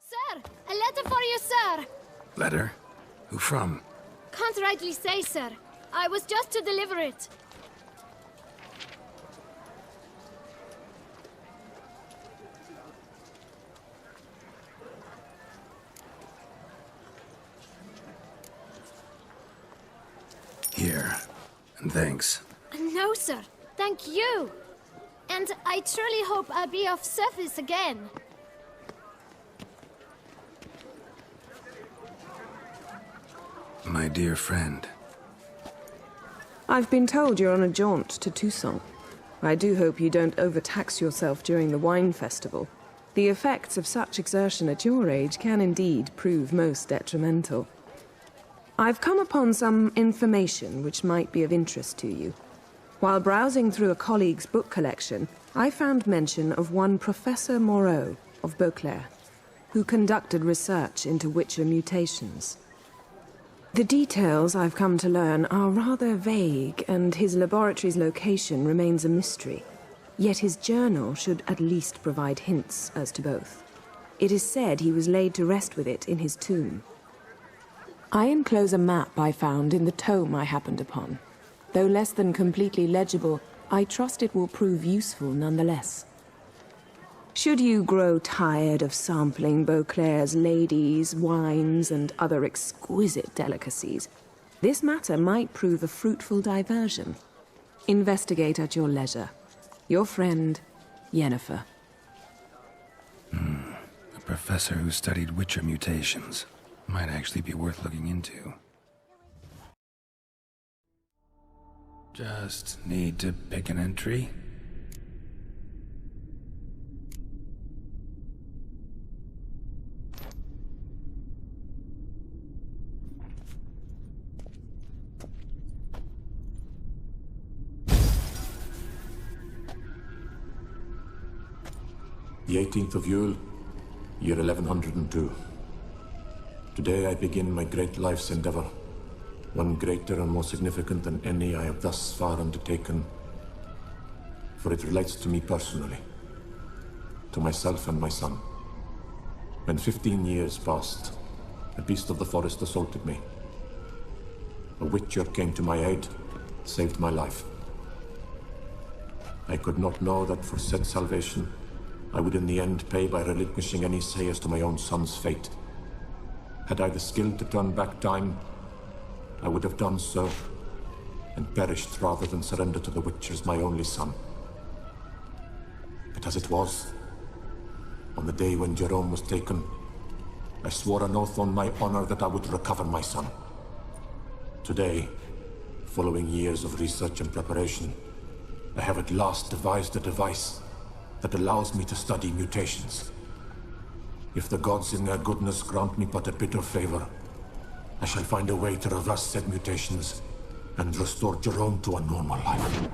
Sir! A letter for you, sir! Letter? Who from? Can't rightly say, sir. I was just to deliver it. Here. And thanks. No, sir. Thank you. And I truly hope I'll be of service again. My dear friend. I've been told you're on a jaunt to Toussaint. I do hope you don't overtax yourself during the wine festival. The effects of such exertion at your age can indeed prove most detrimental. I've come upon some information which might be of interest to you. While browsing through a colleague's book collection, I found mention of one Professor Moreau of Beauclair, who conducted research into Witcher mutations. The details I've come to learn are rather vague, and his laboratory's location remains a mystery. Yet his journal should at least provide hints as to both. It is said he was laid to rest with it in his tomb. I enclose a map I found in the tome I happened upon. Though less than completely legible, I trust it will prove useful nonetheless. Should you grow tired of sampling Beauclair's ladies, wines, and other exquisite delicacies, this matter might prove a fruitful diversion. Investigate at your leisure. Your friend, Yennefer. A professor who studied Witcher mutations. Might actually be worth looking into. Just need to pick an entry. The 18th of Yule, year 1102. Today I begin my great life's endeavor, one greater and more significant than any I have thus far undertaken, for it relates to me personally, to myself and my son. When 15 years passed, a beast of the forest assaulted me. A Witcher came to my aid, saved my life. I could not know that for said salvation, I would in the end pay by relinquishing any say as to my own son's fate. Had I the skill to turn back time, I would have done so, and perished rather than surrender to the Witchers my only son. But as it was, on the day when Jerome was taken, I swore an oath on my honor that I would recover my son. Today, following years of research and preparation, I have at last devised a device that allows me to study mutations. If the gods in their goodness grant me but a bit of favor, I shall find a way to reverse said mutations and restore Jerome to a normal life.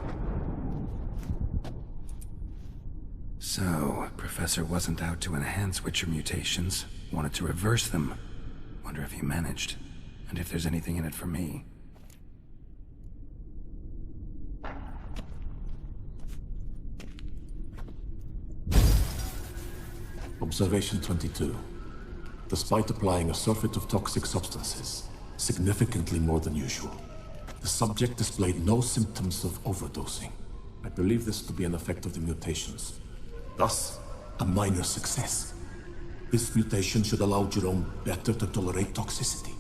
So, Professor wasn't out to enhance Witcher mutations, wanted to reverse them. Wonder if he managed, and if there's anything in it for me. Observation 22. Despite applying a surfeit of toxic substances, significantly more than usual, the subject displayed no symptoms of overdosing. I believe this to be an effect of the mutations. Thus, a minor success. This mutation should allow Jerome better to tolerate toxicity.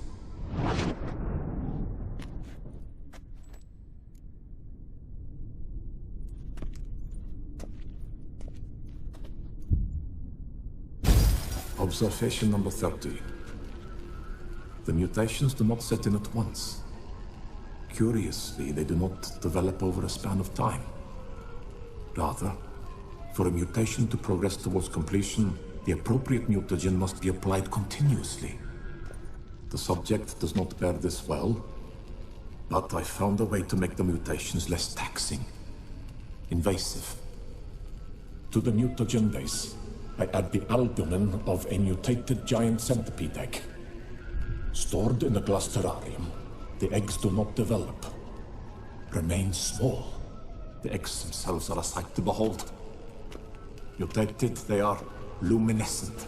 Observation number 30. The mutations do not set in at once. Curiously, they do not develop over a span of time. Rather, for a mutation to progress towards completion, the appropriate mutagen must be applied continuously. The subject does not bear this well, but I found a way to make the mutations less taxing, invasive. To the mutagen base, I add the albumin of a mutated giant centipede egg. Stored in a glass terrarium, the eggs do not develop, remain small. The eggs themselves are a sight to behold. Mutated, they are luminescent.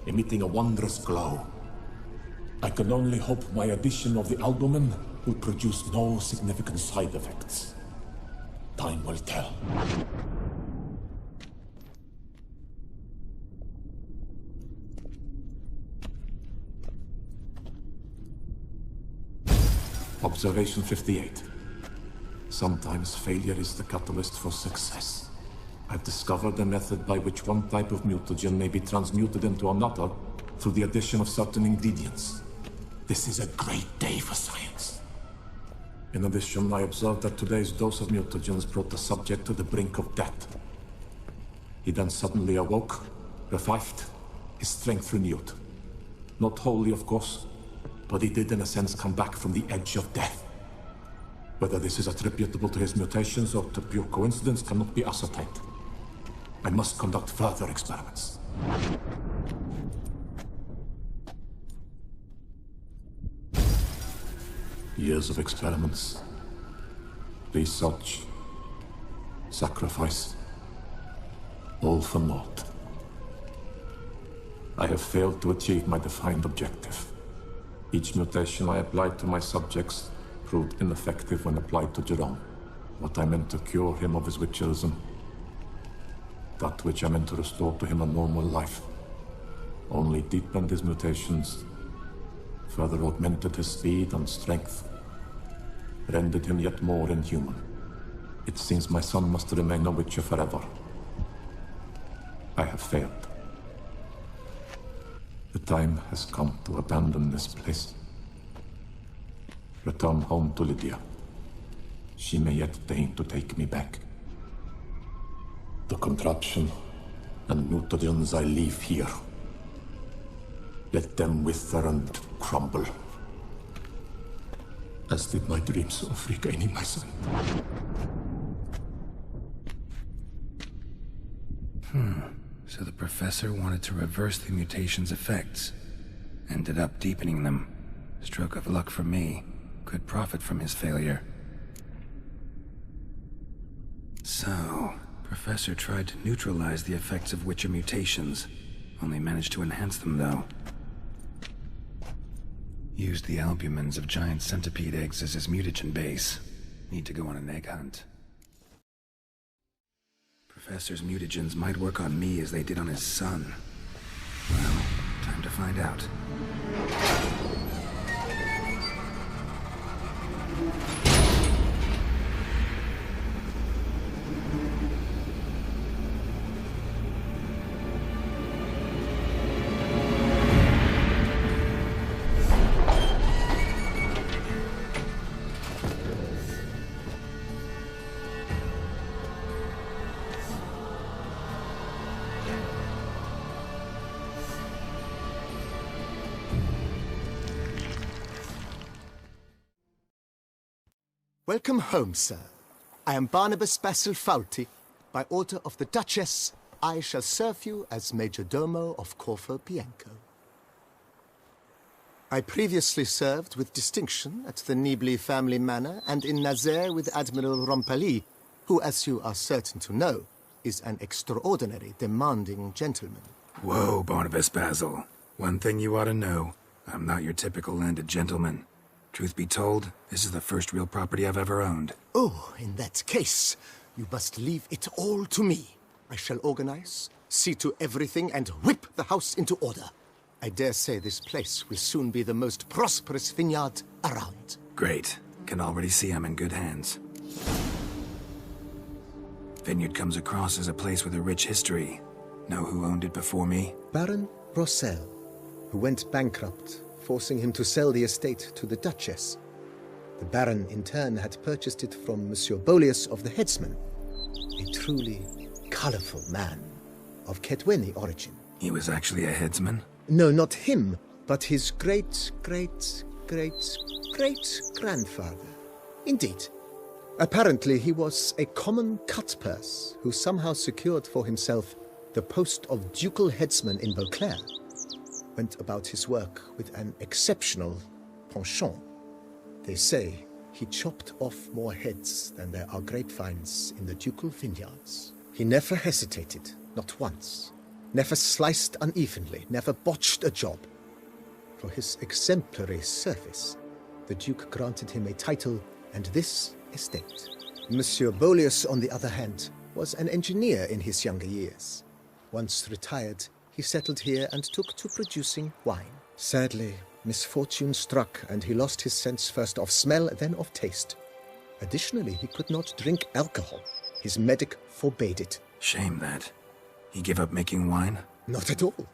emitting a wondrous glow. I can only hope my addition of the albumin will produce no significant side effects. Time will tell. Observation 58. Sometimes failure is the catalyst for success. I've discovered a method by which one type of mutagen may be transmuted into another through the addition of certain ingredients. This is a great day for science. In addition, I observed that today's dose of mutagens brought the subject to the brink of death. He then suddenly awoke, revived, his strength renewed. Not wholly, of course, but he did in a sense come back from the edge of death. Whether this is attributable to his mutations or to pure coincidence cannot be ascertained. I must conduct further experiments. Years of experiments, research, sacrifice, all for naught. I have failed to achieve my defined objective. Each mutation I applied to my subjects proved ineffective when applied to Jerome. What I meant to cure him of his witcherism, that which I meant to restore to him a normal life, only deepened his mutations, further augmented his speed and strength, rendered him yet more inhuman. It seems my son must remain a witcher forever. I have failed. The time has come to abandon this place. Return home to Lydia. She may yet deign to take me back. The contraption and mutagens I leave here. Let them wither and crumble. As did my dreams of regaining my son. So the professor wanted to reverse the mutation's effects. Ended up deepening them. Stroke of luck for me. Could profit from his failure. So, Professor tried to neutralize the effects of Witcher mutations. Only managed to enhance them, though. Used the albumins of giant centipede eggs as his mutagen base. Need to go on an egg hunt. Professor's mutagens might work on me as they did on his son. Well, time to find out. Welcome home, sir. I am Barnabas Basil Fawlty. By order of the Duchess, I shall serve you as Major Domo of Corvo Bianco. I previously served with distinction at the Nibli family manor and in Nazaire with Admiral Rompali, who, as you are certain to know, is an extraordinary, demanding gentleman. Whoa, Barnabas Basil. One thing you ought to know. I'm not your typical landed gentleman. Truth be told, this is the first real property I've ever owned. Oh, in that case, you must leave it all to me. I shall organize, see to everything, and whip the house into order. I dare say this place will soon be the most prosperous vineyard around. Great. Can already see I'm in good hands. Vineyard comes across as a place with a rich history. Know who owned it before me? Baron Rossel, who went bankrupt, forcing him to sell the estate to the Duchess. The Baron, in turn, had purchased it from Monsieur Bolius of the Headsman, a truly colorful man of Ketweni origin. He was actually a headsman? No, not him, but his great-great-great-great-grandfather. Indeed. Apparently, he was a common cutpurse who somehow secured for himself the post of ducal headsman in Beauclair. Went about his work with an exceptional penchant. They say he chopped off more heads than there are grapevines in the ducal vineyards. He never hesitated, not once. never sliced unevenly, never botched a job. For his exemplary service, the Duke granted him a title and this estate. Monsieur Bolius, on the other hand, was an engineer in his younger years. Once retired, he settled here and took to producing wine. Sadly, misfortune struck and he lost his sense first of smell, then of taste. Additionally, he could not drink alcohol. His medic forbade it. Shame that. He gave up making wine? Not at all.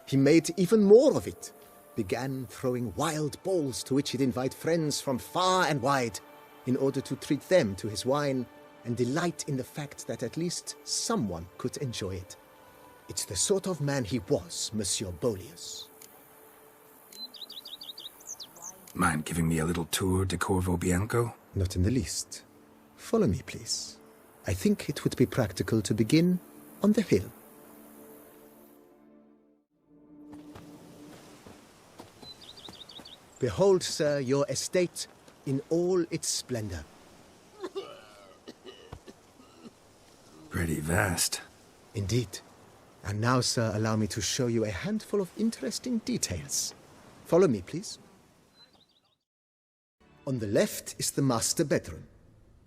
He made even more of it. Began throwing wild balls to which he'd invite friends from far and wide in order to treat them to his wine and delight in the fact that at least someone could enjoy it. It's the sort of man he was, Monsieur Bolius. Mind giving me a little tour de Corvo Bianco? Not in the least. Follow me, please. I think it would be practical to begin on the hill. Behold, sir, your estate in all its splendor. Pretty vast. Indeed. And now, sir, allow me to show you a handful of interesting details. Follow me, please. On the left is the master bedroom.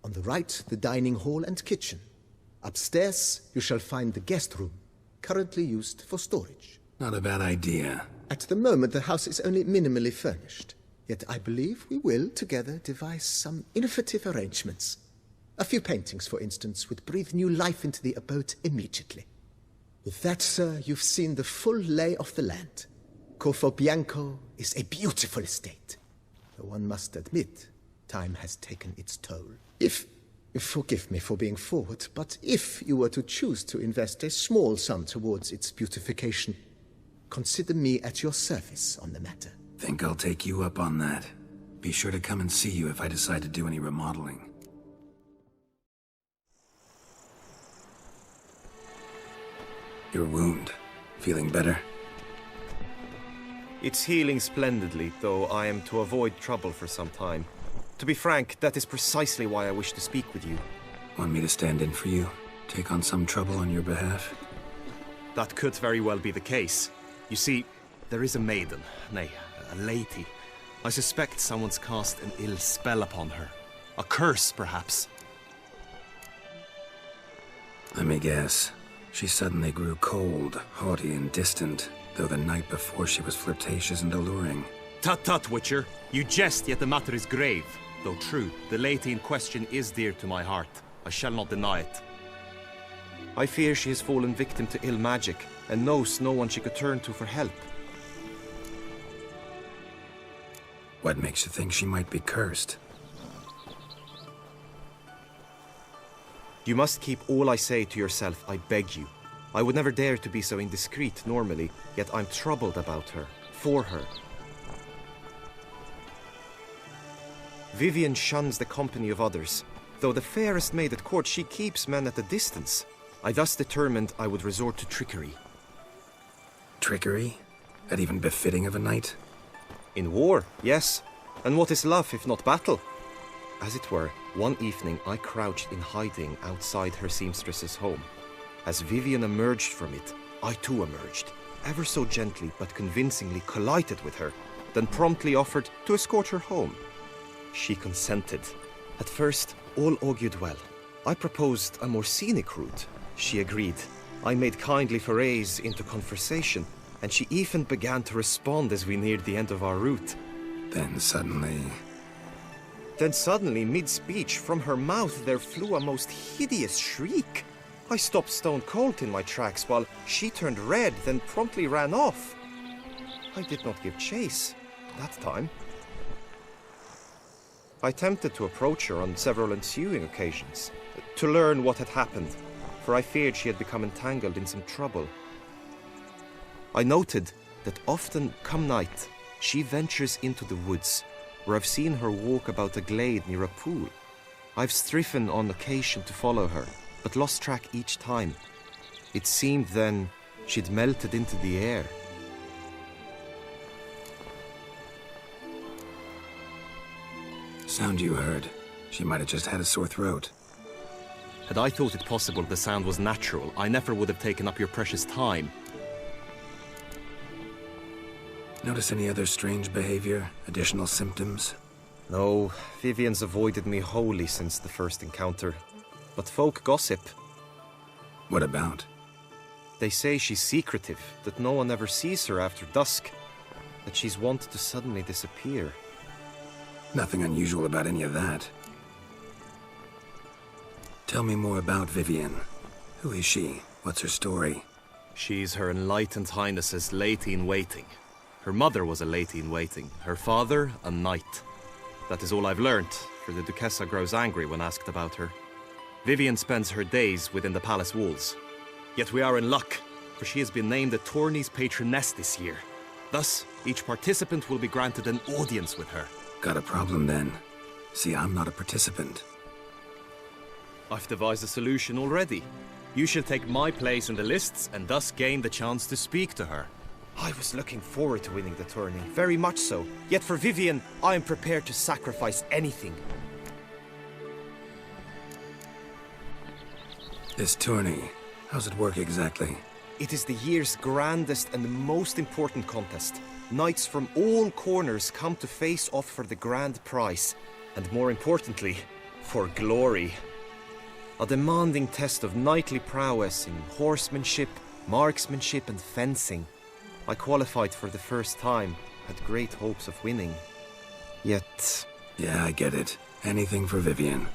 On the right, the dining hall and kitchen. Upstairs, you shall find the guest room, currently used for storage. Not a bad idea. At the moment, the house is only minimally furnished. Yet I believe we will, together, devise some innovative arrangements. A few paintings, for instance, would breathe new life into the abode immediately. With that, sir, you've seen the full lay of the land. Corvo Bianco is a beautiful estate. Though one must admit, time has taken its toll. Forgive me for being forward, but if you were to choose to invest a small sum towards its beautification, consider me at your service on the matter. Think I'll take you up on that. Be sure to come and see you if I decide to do any remodeling. Your wound. Feeling better? It's healing splendidly, though I am to avoid trouble for some time. To be frank, that is precisely why I wish to speak with you. Want me to stand in for you? Take on some trouble on your behalf? That could very well be the case. You see, there is a maiden, nay, a lady. I suspect someone's cast an ill spell upon her. A curse, perhaps. Let me guess. She suddenly grew cold, haughty, and distant, though the night before she was flirtatious and alluring. Tut tut, Witcher. You jest, yet the matter is grave. Though true, the lady in question is dear to my heart. I shall not deny it. I fear she has fallen victim to ill magic, and knows no one she could turn to for help. What makes you think she might be cursed? You must keep all I say to yourself, I beg you. I would never dare to be so indiscreet normally, yet I'm troubled about her, for her. Vivienne shuns the company of others. Though the fairest maid at court, she keeps men at a distance. I thus determined I would resort to trickery. Trickery? That even befitting of a knight? In war, yes. And what is love if not battle? As it were, one evening I crouched in hiding outside her seamstress's home. As Vivienne emerged from it, I too emerged, ever so gently but convincingly collided with her, then promptly offered to escort her home. She consented. At first, all augured well. I proposed a more scenic route. She agreed. I made kindly forays into conversation, and she even began to respond as we neared the end of our route. Then suddenly, mid-speech, from her mouth there flew a most hideous shriek. I stopped stone cold in my tracks while she turned red, then promptly ran off. I did not give chase that time. I attempted to approach her on several ensuing occasions, to learn what had happened, for I feared she had become entangled in some trouble. I noted that often, come night, she ventures into the woods, where I've seen her walk about a glade near a pool. I've striven on occasion to follow her, but lost track each time. It seemed then she'd melted into the air. sound you heard. She might have just had a sore throat. Had I thought it possible the sound was natural, I never would have taken up your precious time. Notice any other strange behavior? Additional symptoms? No, Vivian's avoided me wholly since the first encounter. But folk gossip. What about? They say she's secretive, that no one ever sees her after dusk, that she's wont to suddenly disappear. Nothing unusual about any of that. Tell me more about Vivian. Who is she? What's her story? She's Her Enlightened Highness's lady-in-waiting. Her mother was a lady-in-waiting, her father a knight. That is all I've learnt, for the Duchessa grows angry when asked about her. Vivian spends her days within the palace walls. Yet we are in luck, for she has been named the tourney's patroness this year. Thus, each participant will be granted an audience with her. Got a problem then. See, I'm not a participant. I've devised a solution already. You shall take my place in the lists and thus gain the chance to speak to her. I was looking forward to winning the tourney, very much so. Yet for Vivian, I am prepared to sacrifice anything. This tourney, how's it work exactly? It is the year's grandest and most important contest. Knights from all corners come to face off for the grand prize. And more importantly, for glory. A demanding test of knightly prowess in horsemanship, marksmanship and fencing. I qualified for the first time, had great hopes of winning. Yet... Yeah, I get it. Anything for Vivian.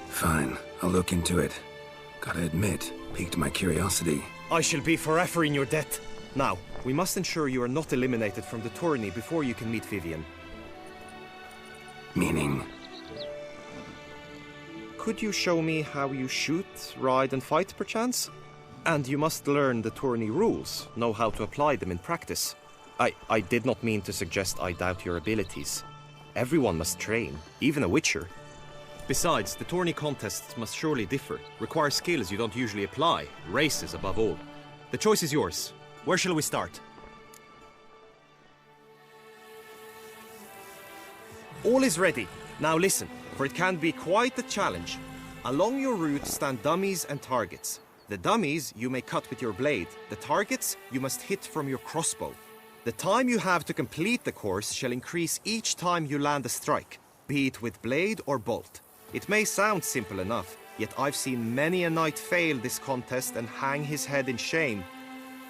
Fine, I'll look into it. Gotta admit, piqued my curiosity. I shall be forever in your debt. Now, we must ensure you are not eliminated from the tourney before you can meet Vivian. Meaning? Could you show me how you shoot, ride and fight, perchance? And you must learn the tourney rules, know how to apply them in practice. I did not mean to suggest I doubt your abilities. Everyone must train, even a witcher. Besides, the tourney contests must surely differ, require skills you don't usually apply, races above all. The choice is yours. Where shall we start? All is ready. Now listen, for it can be quite a challenge. Along your route stand dummies and targets. The dummies you may cut with your blade. The targets you must hit from your crossbow. The time you have to complete the course shall increase each time you land a strike, be it with blade or bolt. It may sound simple enough, yet I've seen many a knight fail this contest and hang his head in shame.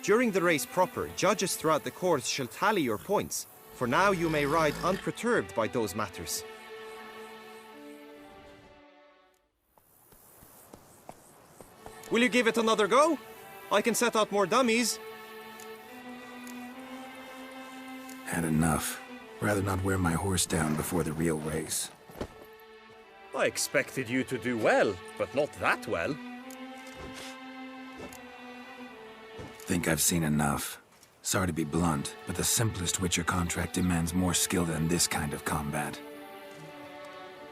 During the race proper, judges throughout the course shall tally your points. For now you may ride unperturbed by those matters. Will you give it another go? I can set out more dummies. Had enough. Rather not wear my horse down before the real race. I expected you to do well, but not that well. Think I've seen enough. Sorry to be blunt, but the simplest Witcher contract demands more skill than this kind of combat.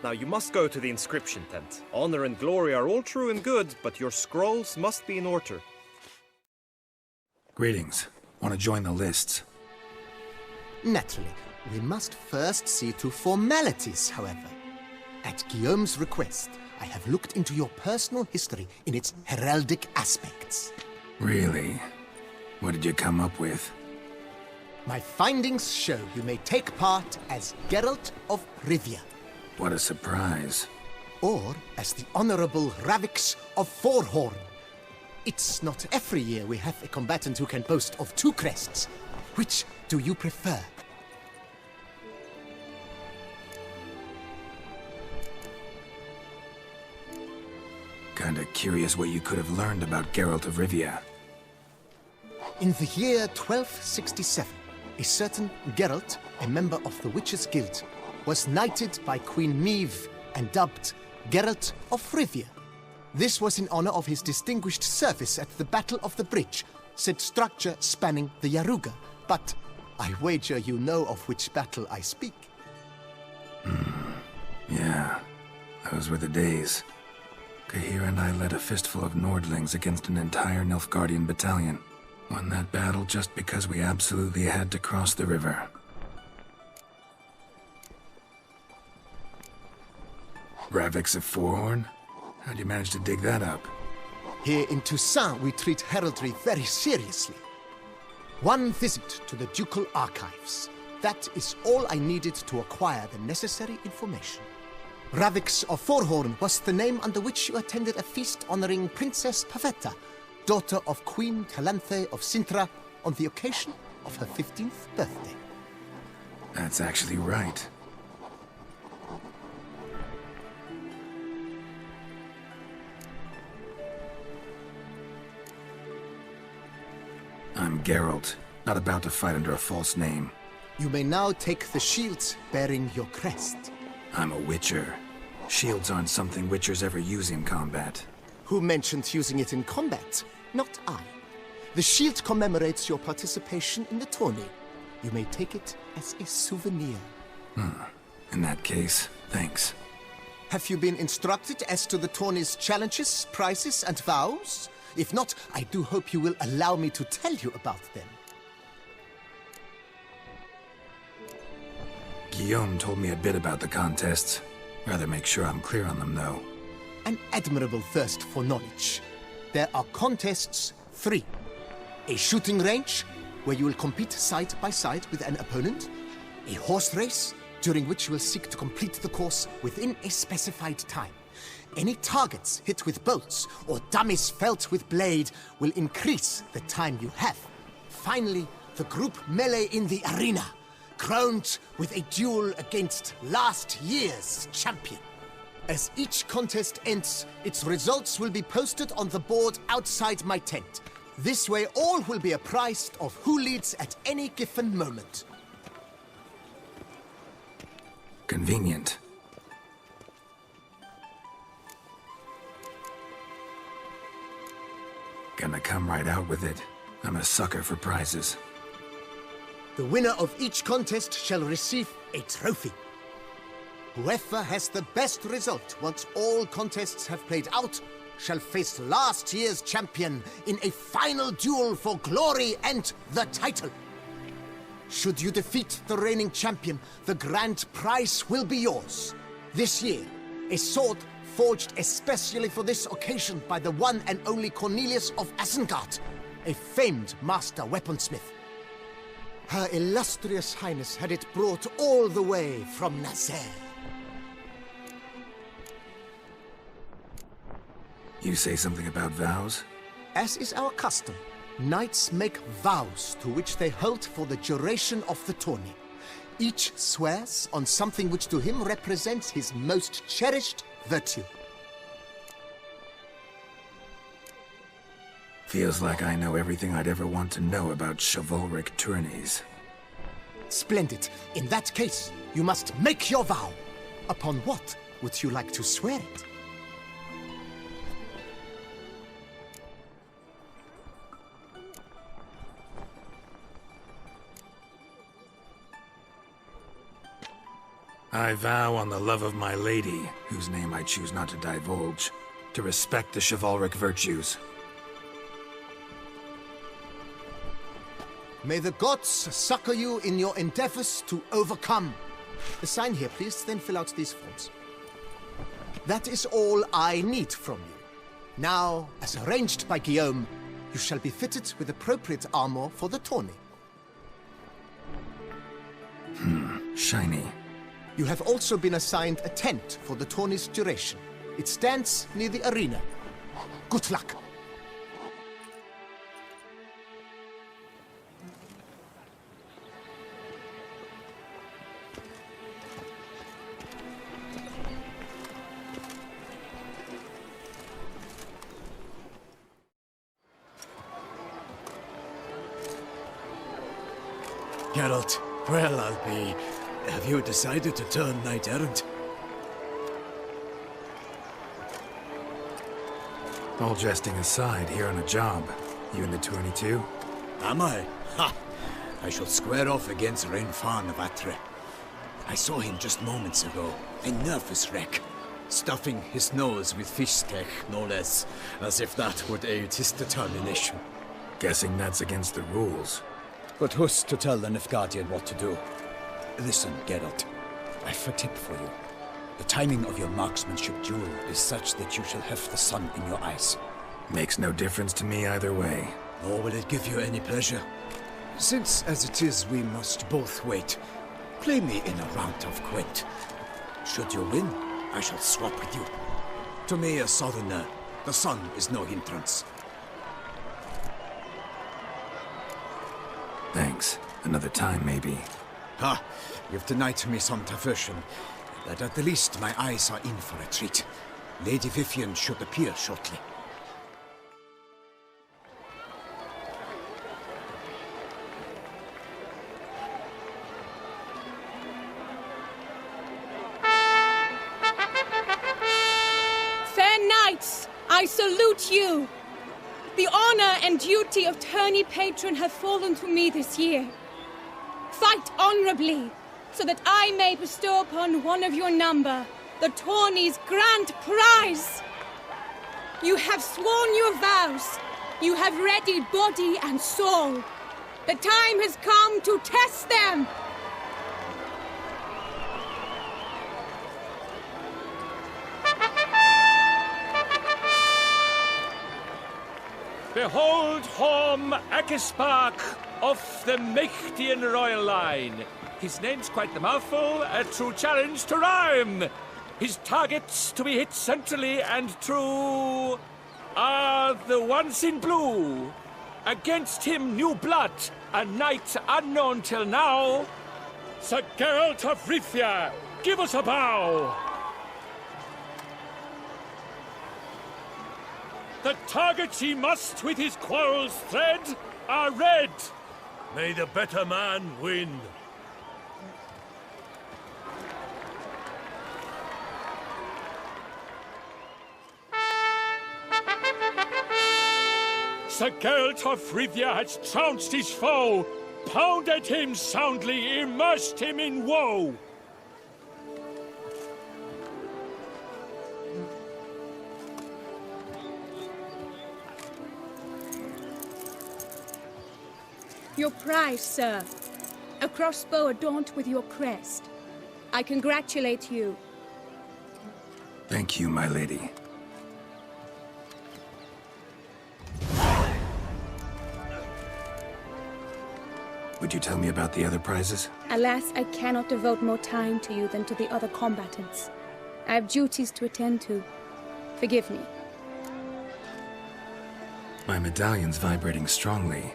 Now you must go to the inscription tent. Honor and glory are all true and good, but your scrolls must be in order. Greetings. Want to join the lists? Naturally, we must first see to formalities, however. At Guillaume's request, I have looked into your personal history in its heraldic aspects. Really? What did you come up with? My findings show you may take part as Geralt of Rivia, What a surprise. or as the Honorable Ravix of Forhorn. It's not every year we have a combatant who can boast of 2 crests. Which do you prefer? Kinda curious what you could have learned about Geralt of Rivia. In the year 1267, a certain Geralt, a member of the Witches' Guild, was knighted by Queen Meve and dubbed Geralt of Rivia. This was in honor of his distinguished service at the Battle of the Bridge, said structure spanning the Yaruga. But I wager you know of which battle I speak. Yeah, those were the days. Kahir and I led a fistful of Nordlings against an entire Nilfgaardian battalion. Won that battle just because we absolutely had to cross the river. Ravix of Forhorn? How'd you manage to dig that up? Here in Toussaint, we treat heraldry very seriously. One visit to the Ducal Archives. That is all I needed to acquire the necessary information. Ravix of Forhorn was the name under which you attended a feast honoring Princess Pavetta, daughter of Queen Calanthe of Sintra, on the occasion of her 15th birthday. That's actually right. I'm Geralt, not about to fight under a false name. You may now take the shield bearing your crest. I'm a Witcher. Shields aren't something Witchers ever use in combat. Who mentioned using it in combat? Not I. The shield commemorates your participation in the tourney. You may take it as a souvenir. In that case, thanks. Have you been instructed as to the tourney's challenges, prizes, and vows? If not, I do hope you will allow me to tell you about them. Guillaume told me a bit about the contests. Rather make sure I'm clear on them, though. An admirable thirst for knowledge. There are contests 3. A shooting range, where you will compete side by side with an opponent. A horse race, during which you will seek to complete the course within a specified time. Any targets hit with bolts or dummies felt with blade will increase the time you have. Finally, the group melee in the arena, crowned with a duel against last year's champion. As each contest ends, its results will be posted on the board outside my tent. This way all will be apprised of who leads at any given moment. Convenient. Gonna come right out with it. I'm a sucker for prizes. The winner of each contest shall receive a trophy. Whoever has the best result once all contests have played out shall face last year's champion in a final duel for glory and the title. Should you defeat the reigning champion, the grand prize will be yours. This year, a sword forged especially for this occasion by the one and only Cornelius of Isengard, a famed master weaponsmith. Her illustrious highness had it brought all the way from Nazaire. You say something about vows? As is our custom, knights make vows to which they hold for the duration of the tourney. Each swears on something which to him represents his most cherished virtue. Feels like I know everything I'd ever want to know about chivalric tourneys. Splendid. In that case, you must make your vow. Upon what would you like to swear it? I vow on the love of my lady, whose name I choose not to divulge, to respect the chivalric virtues. May the gods succor you in your endeavors to overcome. Sign here, please, then fill out these forms. That is all I need from you. Now, as arranged by Guillaume, you shall be fitted with appropriate armor for the tourney. Shiny. You have also been assigned a tent for the tourney's duration. It stands near the arena. Good luck. Geralt, well, I'll be... Have you decided to turn knight-errant? All jesting aside, here on a job. You in the tourney too? Am I? Ha! I shall square off against Renfan of Atre. I saw him just moments ago. A nervous wreck. Stuffing his nose with fish steak, no less. As if that would aid his determination. Guessing that's against the rules. But who's to tell the Nilfgaardian what to do? Listen, Geralt. I've a tip for you. The timing of your marksmanship duel is such that you shall have the sun in your eyes. Makes no difference to me either way. Nor will it give you any pleasure. Since, as it is, we must both wait, play me in a round of Gwent. Should you win, I shall swap with you. To me, a southerner, the sun is no hindrance. Thanks. Another time, maybe. Ha! You've denied me some diversion, but at the least my eyes are in for a treat. Lady Vivian should appear shortly. I salute you! The honor and duty of tourney patron have fallen to me this year. Fight honorably, so that I may bestow upon one of your number the tourney's grand prize! You have sworn your vows. You have readied body and soul. The time has come to test them! Behold Horm Akispark of the Mechtian royal line. His name's quite the mouthful, a true challenge to rhyme. His targets to be hit centrally and true are the ones in blue. Against him new blood, a knight unknown till now. Sir Geralt of Rivia, give us a bow. The targets he must with his quarrels thread are red. May the better man win. Sir Geralt of Rivia has trounced his foe, pounded him soundly, immersed him in woe. Your prize, sir. A crossbow adorned with your crest. I congratulate you. Thank you, my lady. Would you tell me about the other prizes? Alas, I cannot devote more time to you than to the other combatants. I have duties to attend to. Forgive me. My medallion's vibrating strongly.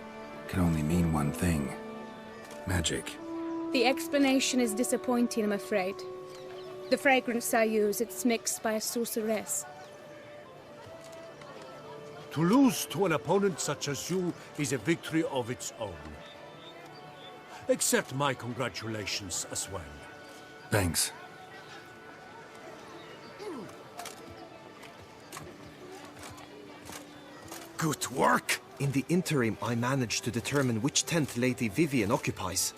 Can only mean one thing. Magic. The explanation is disappointing, I'm afraid. The fragrance I use, it's mixed by a sorceress. To lose to an opponent such as you is a victory of its own. Accept my congratulations as well. Thanks. Good work! In the interim, I managed to determine which tent Lady Vivian occupies.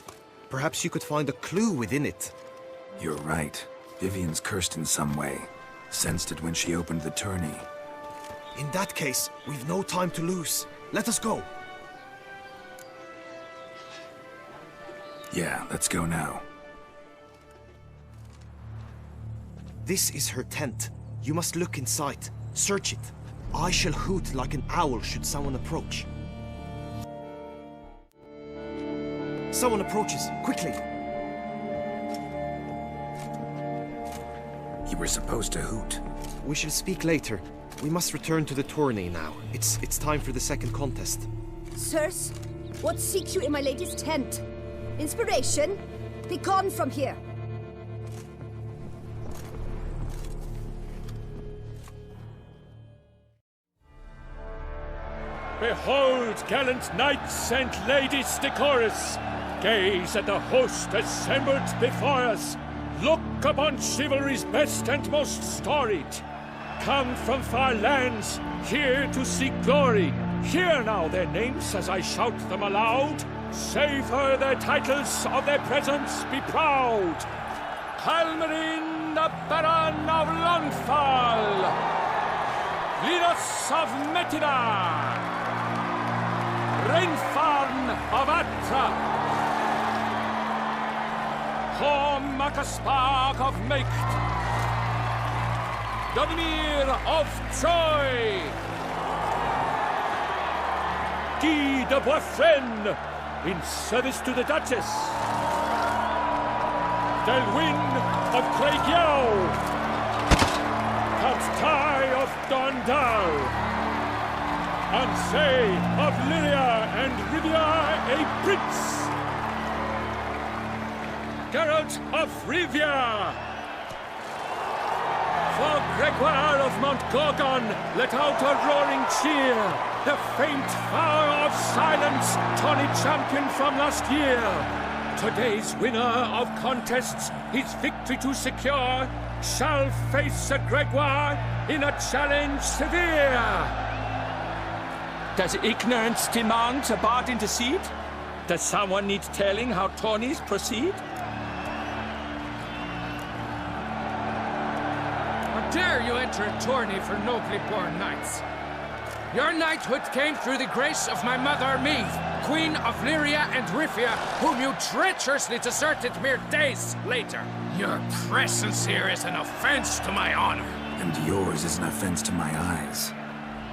Perhaps you could find a clue within it. You're right. Vivian's cursed in some way. Sensed it when she opened the tourney. In that case, we've no time to lose. Let us go. Yeah, let's go now. This is her tent. You must look inside. Search it. I shall hoot like an owl should someone approach. Someone approaches. Quickly! You were supposed to hoot. We shall speak later. We must return to the tourney now. It's time for the second contest. Sirs, what seek you in my lady's tent? Inspiration? Be gone from here. Behold, gallant knights and ladies decorous, gaze at the host assembled before us. Look upon chivalry's best and most storied. Come from far lands, here to seek glory. Hear now their names as I shout them aloud. Savor their titles, of their presence be proud. Halmarin, the Baron of Longfall. Linus of Metida. Reinfarn of Atra, Horm Akispark of Mecht, Donimir of Troy. Guy de Boisfren, in service to the Duchess. Delwyn of Craigyow. Count Tai of Dondal. Ansay of Lyria and Rivia a prince. Geralt of Rivia. For Gregoire of Mount Gorgon, let out a roaring cheer. The faint vow of silence, Tawny champion from last year. Today's winner of contests, his victory to secure, shall face Sir Gregoire in a challenge severe. Does ignorance demand a bard intercede? Does someone need telling how tourneys proceed? How dare you enter a tourney for nobly born knights? Your knighthood came through the grace of my mother Meath, Queen of Lyria and Rifia, whom you treacherously deserted mere days later. Your presence here is an offense to my honor. And yours is an offense to my eyes.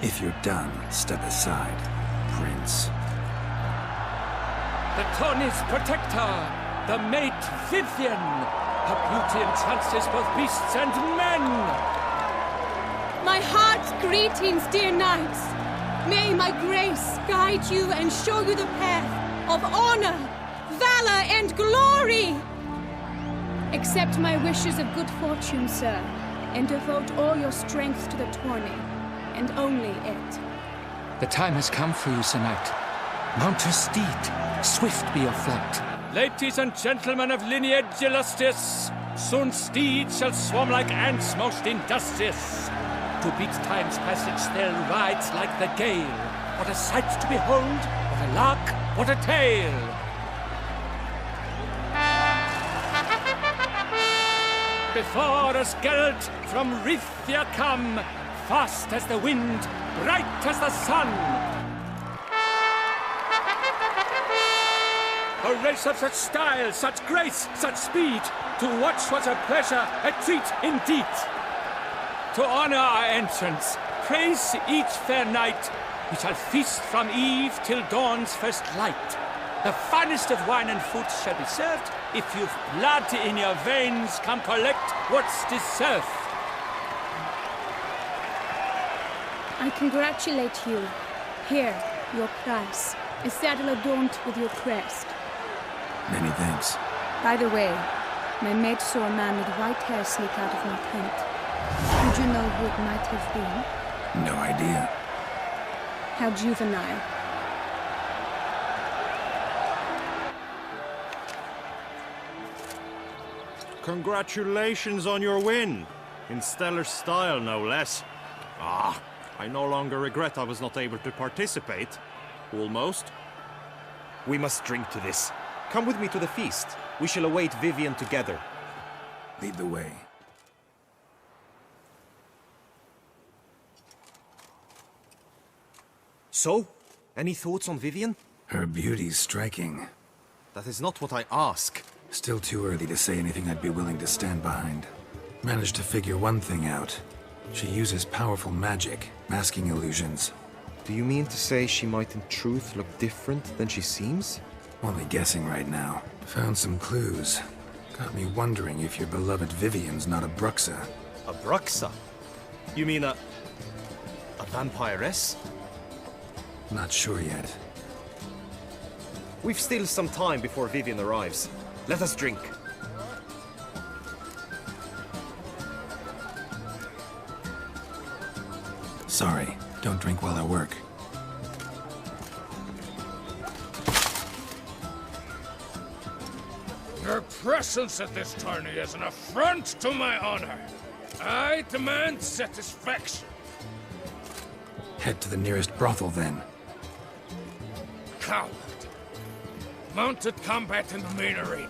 If you're done, step aside, Prince. The tourney's protector, the mate Vivian. Her beauty enhances both beasts and men. My heart's greetings, dear knights. May my grace guide you and show you the path of honor, valor, and glory. Accept my wishes of good fortune, sir, and devote all your strength to the tourney, and only it. The time has come for you, Sir Knight. Mount your steed. Swift be your flight. Ladies and gentlemen of lineage illustrious, soon steeds shall swarm like ants most industrious. To beat time's passage they'll ride like the gale. What a sight to behold, what a lark, what a tale! Before us Geralt from Rithia come, fast as the wind, bright as the sun. A race of such style, such grace, such speed, to watch was a pleasure, a treat indeed. To honor our entrance, praise each fair knight, we shall feast from eve till dawn's first light. The finest of wine and food shall be served. If you've blood in your veins, come collect what's deserved. I congratulate you. Here, your prize. A saddle adorned with your crest. Many thanks. By the way, my maid saw a man with white hair sneak out of my tent. Would you know who it might have been? No idea. How juvenile. Congratulations on your win. In stellar style, no less. I no longer regret I was not able to participate. Almost. We must drink to this. Come with me to the feast. We shall await Vivian together. Lead the way. So, any thoughts on Vivian? Her beauty's striking. That is not what I ask. Still too early to say anything I'd be willing to stand behind. Managed to figure one thing out. She uses powerful magic, masking illusions. Do you mean to say she might in truth look different than she seems? Only guessing right now. Found some clues. Got me wondering if your beloved Vivian's not a Bruxa. A Bruxa? You mean a vampiress? Not sure yet. We've still some time before Vivian arrives. Let us drink. Sorry, don't drink while I work. Your presence at this tourney is an affront to my honor. I demand satisfaction. Head to the nearest brothel, then. Coward. Mounted combat in the main arena.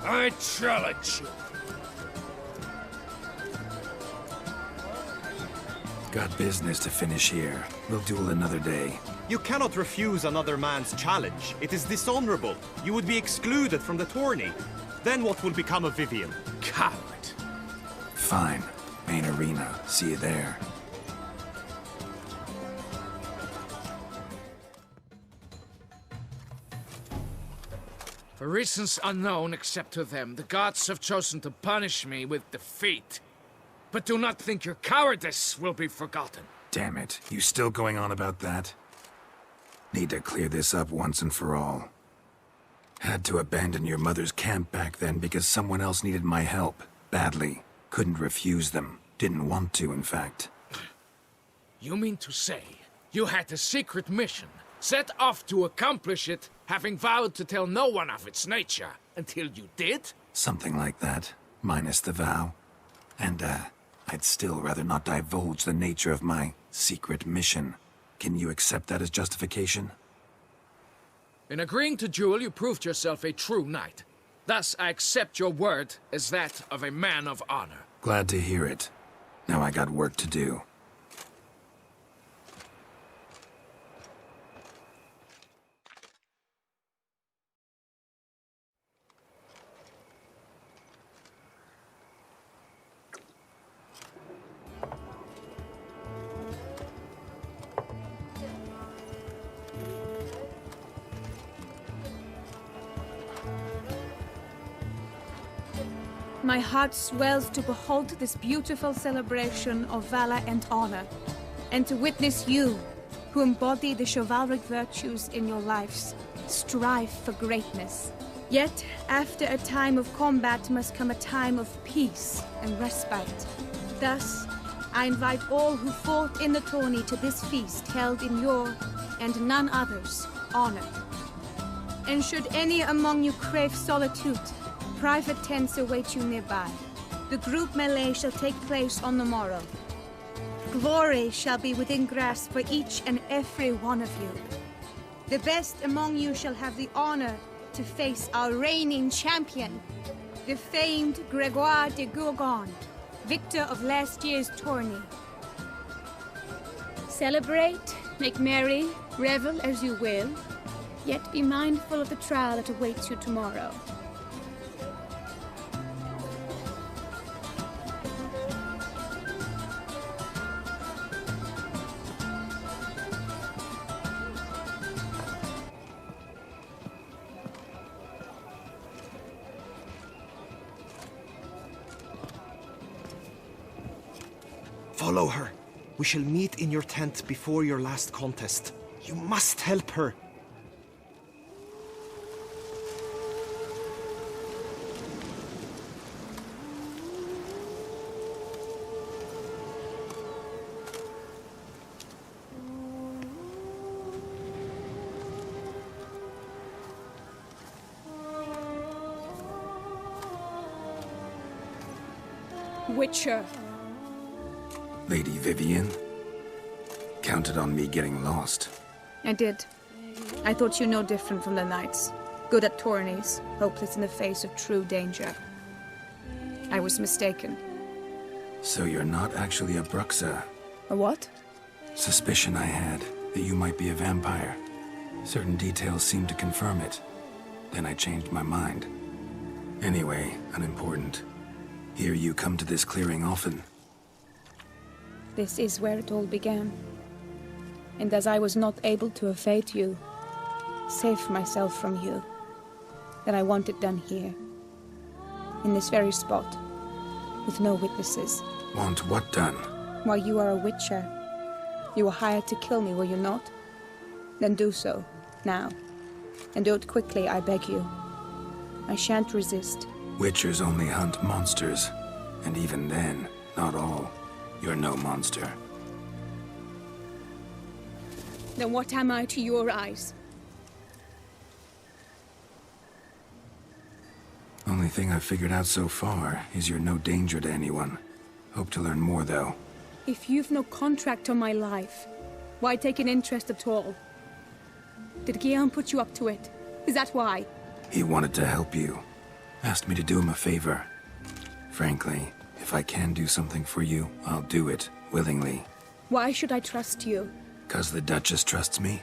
I challenge you. Got business to finish here. We'll duel another day. You cannot refuse another man's challenge. It is dishonorable. You would be excluded from the tourney. Then what will become of Vivian? Coward. Fine, Main arena. See you there. For reasons unknown except to them, the gods have chosen to punish me with defeat. But do not think your cowardice will be forgotten. Damn it. You still going on about that? Need to clear this up once and for all. Had to abandon your mother's camp back then because someone else needed my help. Badly. Couldn't refuse them. Didn't want to, in fact. You mean to say you had a secret mission, set off to accomplish it, having vowed to tell no one of its nature, until you did? Something like that. Minus the vow. And, I'd still rather not divulge the nature of my secret mission. Can you accept that as justification? In agreeing to duel, you proved yourself a true knight. Thus, I accept your word as that of a man of honor. Glad to hear it. Now I got work to do. My heart swells to behold this beautiful celebration of valor and honor, and to witness you, who embody the chivalric virtues in your lives, strive for greatness. Yet, after a time of combat must come a time of peace and respite. Thus, I invite all who fought in the tourney to this feast held in your, and none other's, honor. And should any among you crave solitude, private tents await you nearby. The group melee shall take place on the morrow. Glory shall be within grasp for each and every one of you. The best among you shall have the honor to face our reigning champion, the famed Gregoire de Gourgon, victor of last year's tourney. Celebrate, make merry, revel as you will, yet be mindful of the trial that awaits you tomorrow. Follow her. We shall meet in your tent before your last contest. You must help her. Witcher. Lady Vivienne? Counted on me getting lost. I did. I thought you no different from the knights. Good at tourneys, hopeless in the face of true danger. I was mistaken. So you're not actually a Bruxa? A what? Suspicion I had, that you might be a vampire. Certain details seemed to confirm it. Then I changed my mind. Anyway, unimportant. Hear you come to this clearing often. This is where it all began. And as I was not able to evade you, save myself from you, then I want it done here. In this very spot. With no witnesses. Want what done? Why, you are a witcher. You were hired to kill me, were you not? Then do so, now. And do it quickly, I beg you. I shan't resist. Witchers only hunt monsters. And even then, not all. You're no monster. Then what am I to your eyes? Only thing I've figured out so far is you're no danger to anyone. Hope to learn more, though. If you've no contract on my life, why take an interest at all? Did Guillaume put you up to it? Is that why? He wanted to help you. Asked me to do him a favor. Frankly, if I can do something for you, I'll do it, willingly. Why should I trust you? 'Cause the Duchess trusts me?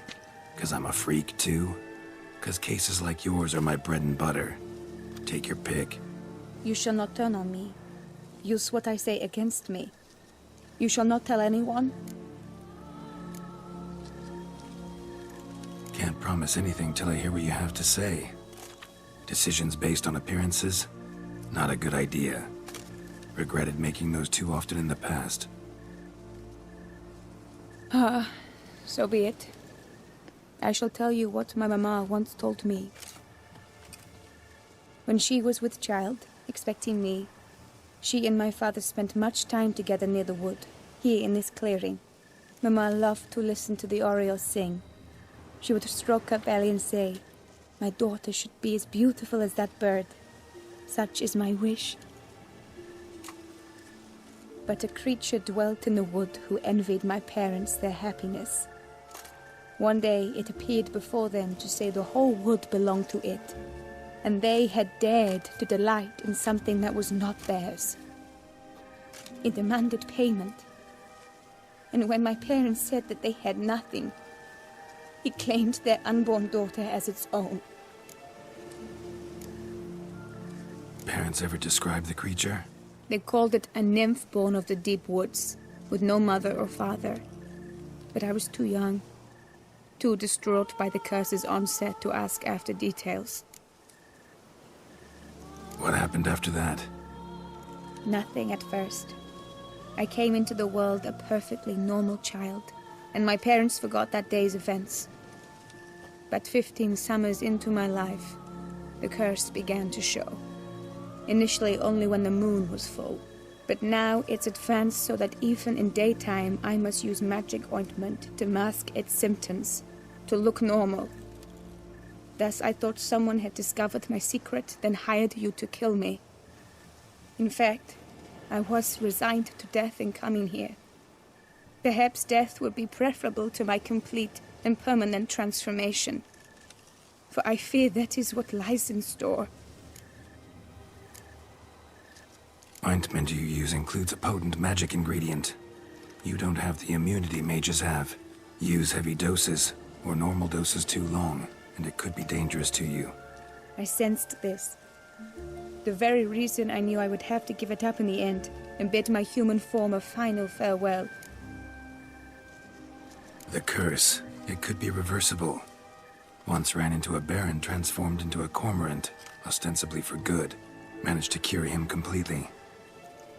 'Cause I'm a freak, too? 'Cause cases like yours are my bread and butter? Take your pick. You shall not turn on me. use what I say against me. You shall not tell anyone? Can't promise anything till I hear what you have to say. Decisions based on appearances? Not a good idea. Regretted making those too often in the past. So be it. I shall tell you what my mama once told me. When she was with child, expecting me, she and my father spent much time together near the wood, here in this clearing. Mama loved to listen to the orioles sing. She would stroke her belly and say, "My daughter should be as beautiful as that bird. Such is my wish." But a creature dwelt in the wood who envied my parents their happiness. One day it appeared before them to say the whole wood belonged to it, and they had dared to delight in something that was not theirs. It demanded payment, and when my parents said that they had nothing, it claimed their unborn daughter as its own. Parents ever describe the creature? They called it a nymph born of the deep woods, with no mother or father. But I was too young, too distraught by the curse's onset to ask after details. What happened after that? Nothing at first. I came into the world a perfectly normal child, and my parents forgot that day's events. But 15 summers into my life, the curse began to show. Initially only when the moon was full, but now it's advanced so that even in daytime I must use magic ointment to mask its symptoms, to look normal. Thus I thought someone had discovered my secret, then hired you to kill me. In fact, I was resigned to death in coming here. Perhaps death would be preferable to my complete and permanent transformation, for I fear that is what lies in store. Ointment you use includes a potent magic ingredient. You don't have the immunity mages have. Use heavy doses, or normal doses too long, and it could be dangerous to you. I sensed this. The very reason I knew I would have to give it up in the end, and bid my human form a final farewell. The curse, it could be reversible. Once ran into a baron transformed into a cormorant, ostensibly for good. Managed to cure him completely.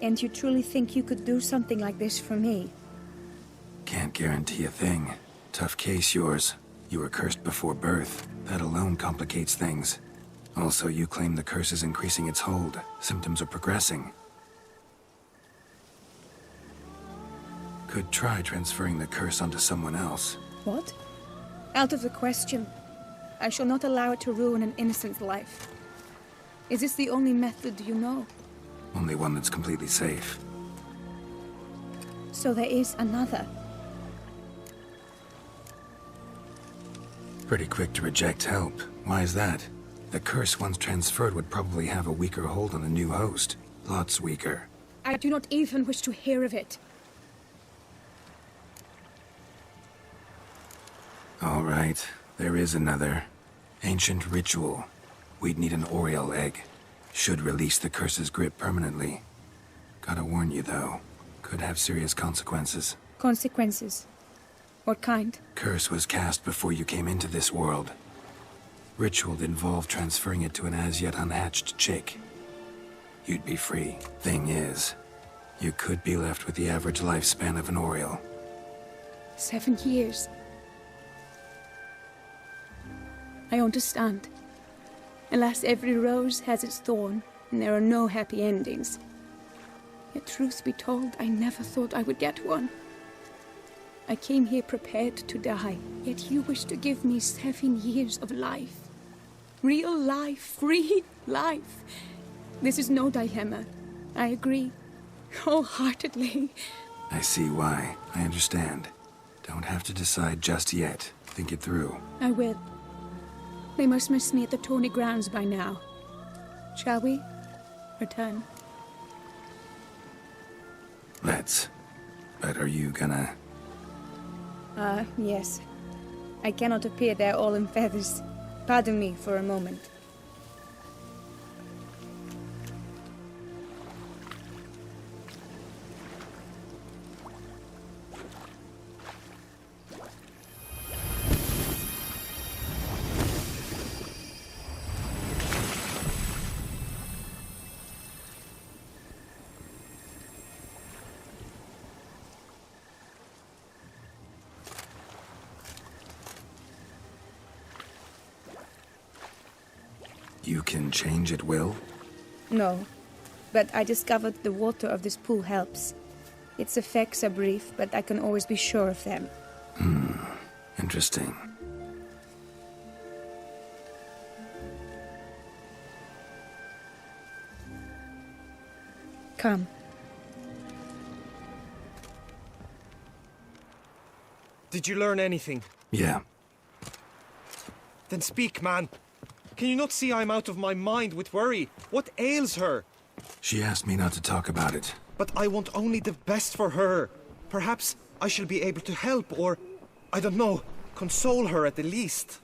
And you truly think you could do something like this for me? Can't guarantee a thing. Tough case, yours. You were cursed before birth. That alone complicates things. Also, you claim the curse is increasing its hold. Symptoms are progressing. Could try transferring the curse onto someone else. What? Out of the question. I shall not allow it to ruin an innocent's life. Is this the only method you know? Only one that's completely safe. So there is another. Pretty quick to reject help. Why is that? The curse once transferred would probably have a weaker hold on the new host. Lots weaker. I do not even wish to hear of it. All right, there is another. Ancient ritual. We'd need an Oriole egg. Should release the curse's grip permanently. Gotta warn you, though. Could have serious consequences. Consequences? What kind? Curse was cast before you came into this world. Ritual'd involve transferring it to an as-yet unhatched chick. You'd be free. Thing is, you could be left with the average lifespan of an Oriole. 7 years. I understand. Alas, every rose has its thorn, and there are no happy endings. Yet truth be told, I never thought I would get one. I came here prepared to die, yet you wish to give me 7 years of life. Real life, free life. This is no dilemma. I agree, wholeheartedly. I see why. I understand. Don't have to decide just yet. Think it through. I will. They must miss me at the Tawny grounds by now. Shall we return? Let's. But are you gonna... Yes. I cannot appear there all in feathers. Pardon me for a moment. You can change at will? No, but I discovered the water of this pool helps. Its effects are brief, but I can always be sure of them. Interesting. Come. Did you learn anything? Yeah. Then speak, man. Can you not see I'm out of my mind with worry? What ails her? She asked me not to talk about it. But I want only the best for her. Perhaps I shall be able to help, or, I don't know, console her at the least.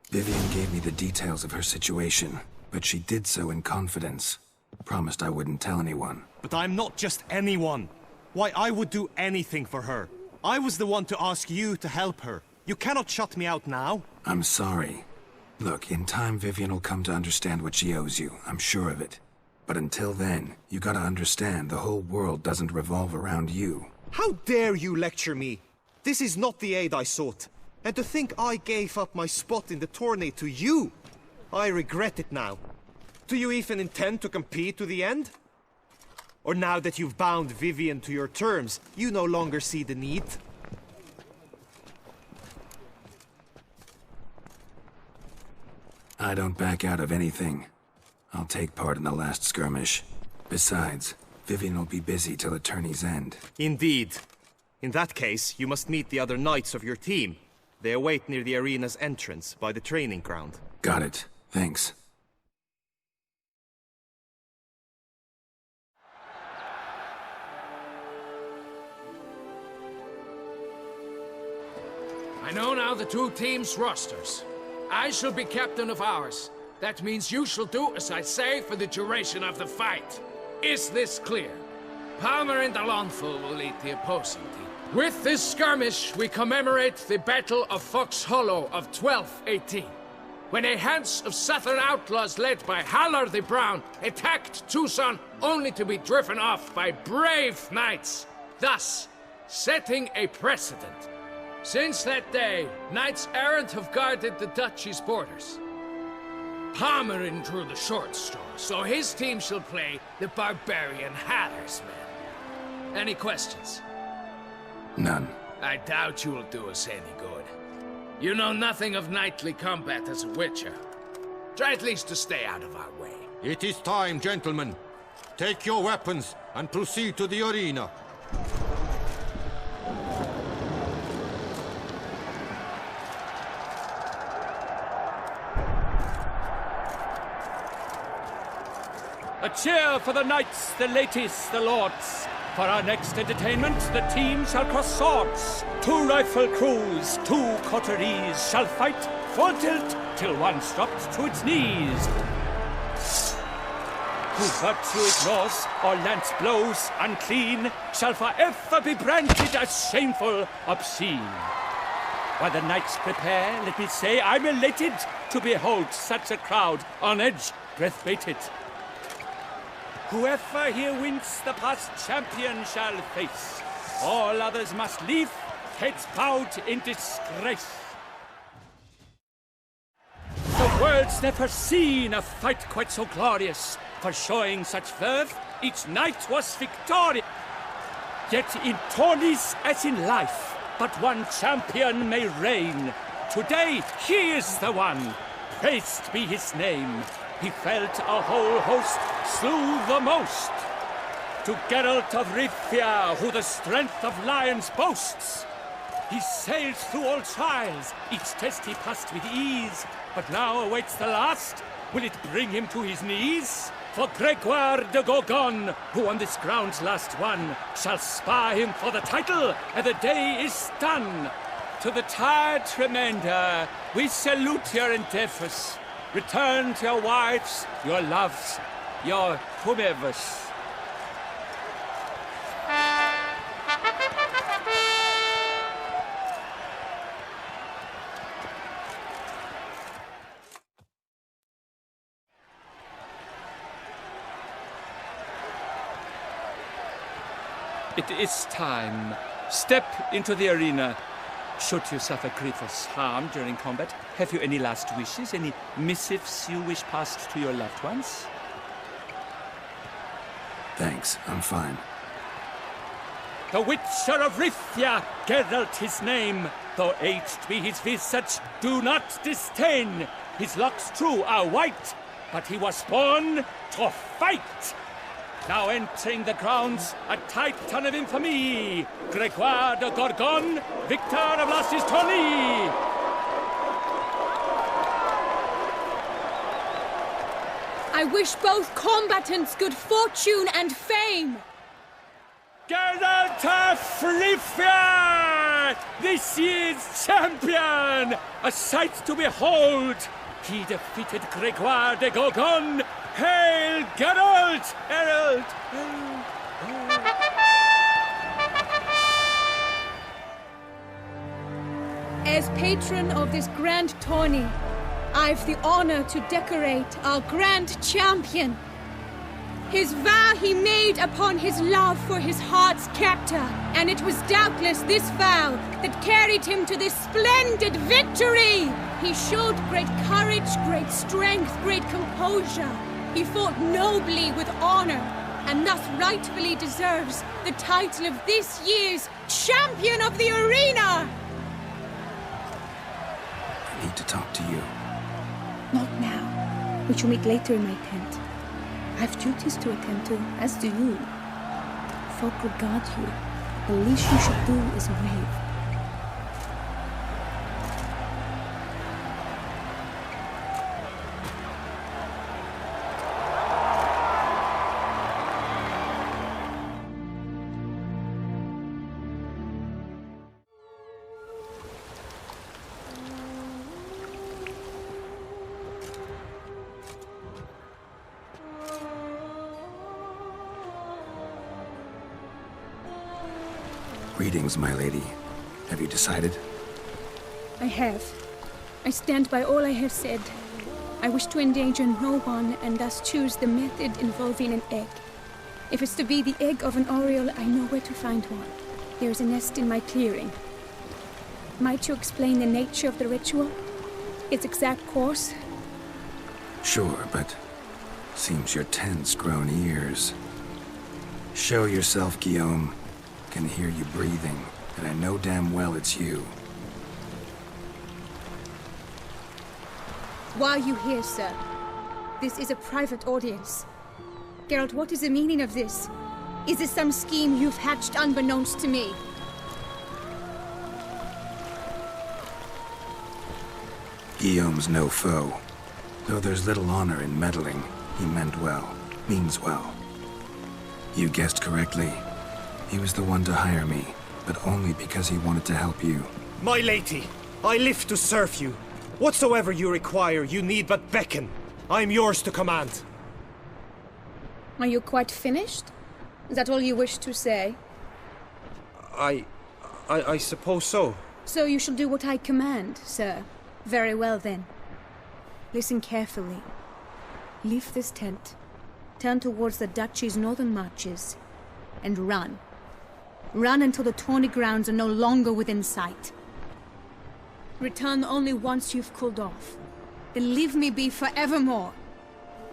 Vivian gave me the details of her situation, but she did so in confidence. Promised I wouldn't tell anyone. But I'm not just anyone. Why, I would do anything for her. I was the one to ask you to help her. You cannot shut me out now. I'm sorry. Look, in time Vivian will come to understand what she owes you. I'm sure of it. But until then, you gotta understand the whole world doesn't revolve around you. How dare you lecture me? This is not the aid I sought. And to think I gave up my spot in the tourney to you. I regret it now. Do you even intend to compete to the end? Or now that you've bound Vivian to your terms, you no longer see the need? I don't back out of anything. I'll take part in the last skirmish. Besides, Vivian will be busy till the tourney's end. Indeed. In that case, you must meet the other knights of your team. They await near the arena's entrance, by the training ground. Got it. Thanks. I know now the two teams' rosters. I shall be captain of ours. That means you shall do as I say for the duration of the fight. Is this clear? Palmer and Alonso will lead the opposing team. With this skirmish, we commemorate the Battle of Fox Hollow of 1218, when a Hans of Southern outlaws led by Halar the Brown attacked Tucson only to be driven off by brave knights, thus setting a precedent. Since that day, knights errant have guarded the duchy's borders. Palmerin drew the short straw, so his team shall play the barbarian Halar's men. Any questions? None. I doubt you will do us any good. You know nothing of knightly combat as a witcher. Try at least to stay out of our way. It is time, gentlemen. Take your weapons and proceed to the arena. A cheer for the knights, the ladies, the lords. For our next entertainment, the team shall cross swords. 2 rifle crews, 2 coteries shall fight full tilt till one's dropped to its knees. Who virtue ignores or lance blows unclean shall forever be branded as shameful, obscene. While the knights prepare, let me say I'm elated to behold such a crowd on edge, breath-baited. Whoever here wins the past champion shall face. All others must leave, heads bowed in disgrace. The world's never seen a fight quite so glorious. For showing such verve, each knight was victorious. Yet in tourneys as in life, but one champion may reign. Today he is the one, praised be his name. He felt a whole host, slew the most. To Geralt of Rivia, who the strength of lions boasts. He sailed through all trials, each test he passed with ease. But now awaits the last, will it bring him to his knees? For Gregoire de Gorgon, who on this ground's last won, shall spar him for the title, and the day is done. To the tired remainder, we salute your endeavors. Return to your wives, your loves, your whomevers. It is time. Step into the arena. Should you suffer grievous harm during combat, have you any last wishes? Any missives you wish passed to your loved ones? Thanks, I'm fine. The Witcher of Rithia, Geralt his name. Though aged be his visage, do not disdain. His locks true are white, but he was born to fight. Now entering the grounds, a titan of infamy, Gregoire de Gorgon, victor of Lasses Tourney. I wish both combatants good fortune and fame. Geralt of Rithia, this year's champion, a sight to behold. He defeated Gregoire de Gorgon. Hail, Geralt! Herald! As patron of this grand tourney, I've the honor to decorate our grand champion. His vow he made upon his love for his heart's captor, and it was doubtless this vow that carried him to this splendid victory. He showed great courage, great strength, great composure. He fought nobly with honor, and thus rightfully deserves the title of this year's Champion of the Arena! I need to talk to you. Not now. We shall meet later in my tent. I have duties to attend to, as do you. Folk regard you. The least you should do is wave. Greetings, my lady. Have you decided? I have. I stand by all I have said. I wish to endanger no one, and thus choose the method involving an egg. If it's to be the egg of an oriole, I know where to find one. There is a nest in my clearing. Might you explain the nature of the ritual? Its exact course? Sure, but seems your tense grown ears. Show yourself, Guillaume. Can hear you breathing, and I know damn well it's you. Why are you here, sir? This is a private audience. Geralt, what is the meaning of this? Is this some scheme you've hatched unbeknownst to me? Guillaume's no foe. Though there's little honor in meddling, he meant well, means well. You guessed correctly. He was the one to hire me, but only because he wanted to help you. My lady, I live to serve you. Whatsoever you require, you need but beckon. I am yours to command. Are you quite finished? Is that all you wish to say? I suppose so. So you shall do what I command, sir. Very well, then. Listen carefully. Leave this tent, turn towards the duchy's northern marches, and run. Run until the tourney grounds are no longer within sight. Return only once you've cooled off. Then leave me be forevermore.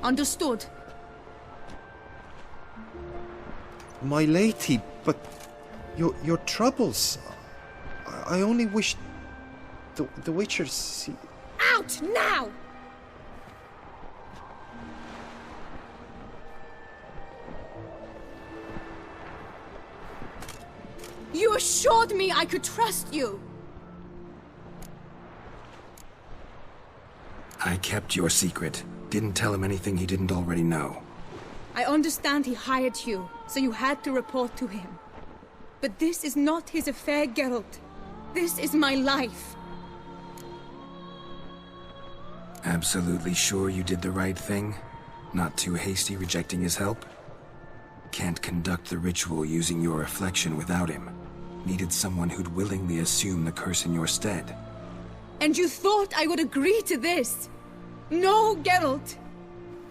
Understood? My lady, but your troubles. I only wish the Witcher see. Out now! You assured me I could trust you! I kept your secret. Didn't tell him anything he didn't already know. I understand he hired you, so you had to report to him. But this is not his affair, Geralt. This is my life. Absolutely sure you did the right thing? Not too hasty rejecting his help? Can't conduct the ritual using your reflection without him. Needed someone who'd willingly assume the curse in your stead. And you thought I would agree to this? No, Geralt!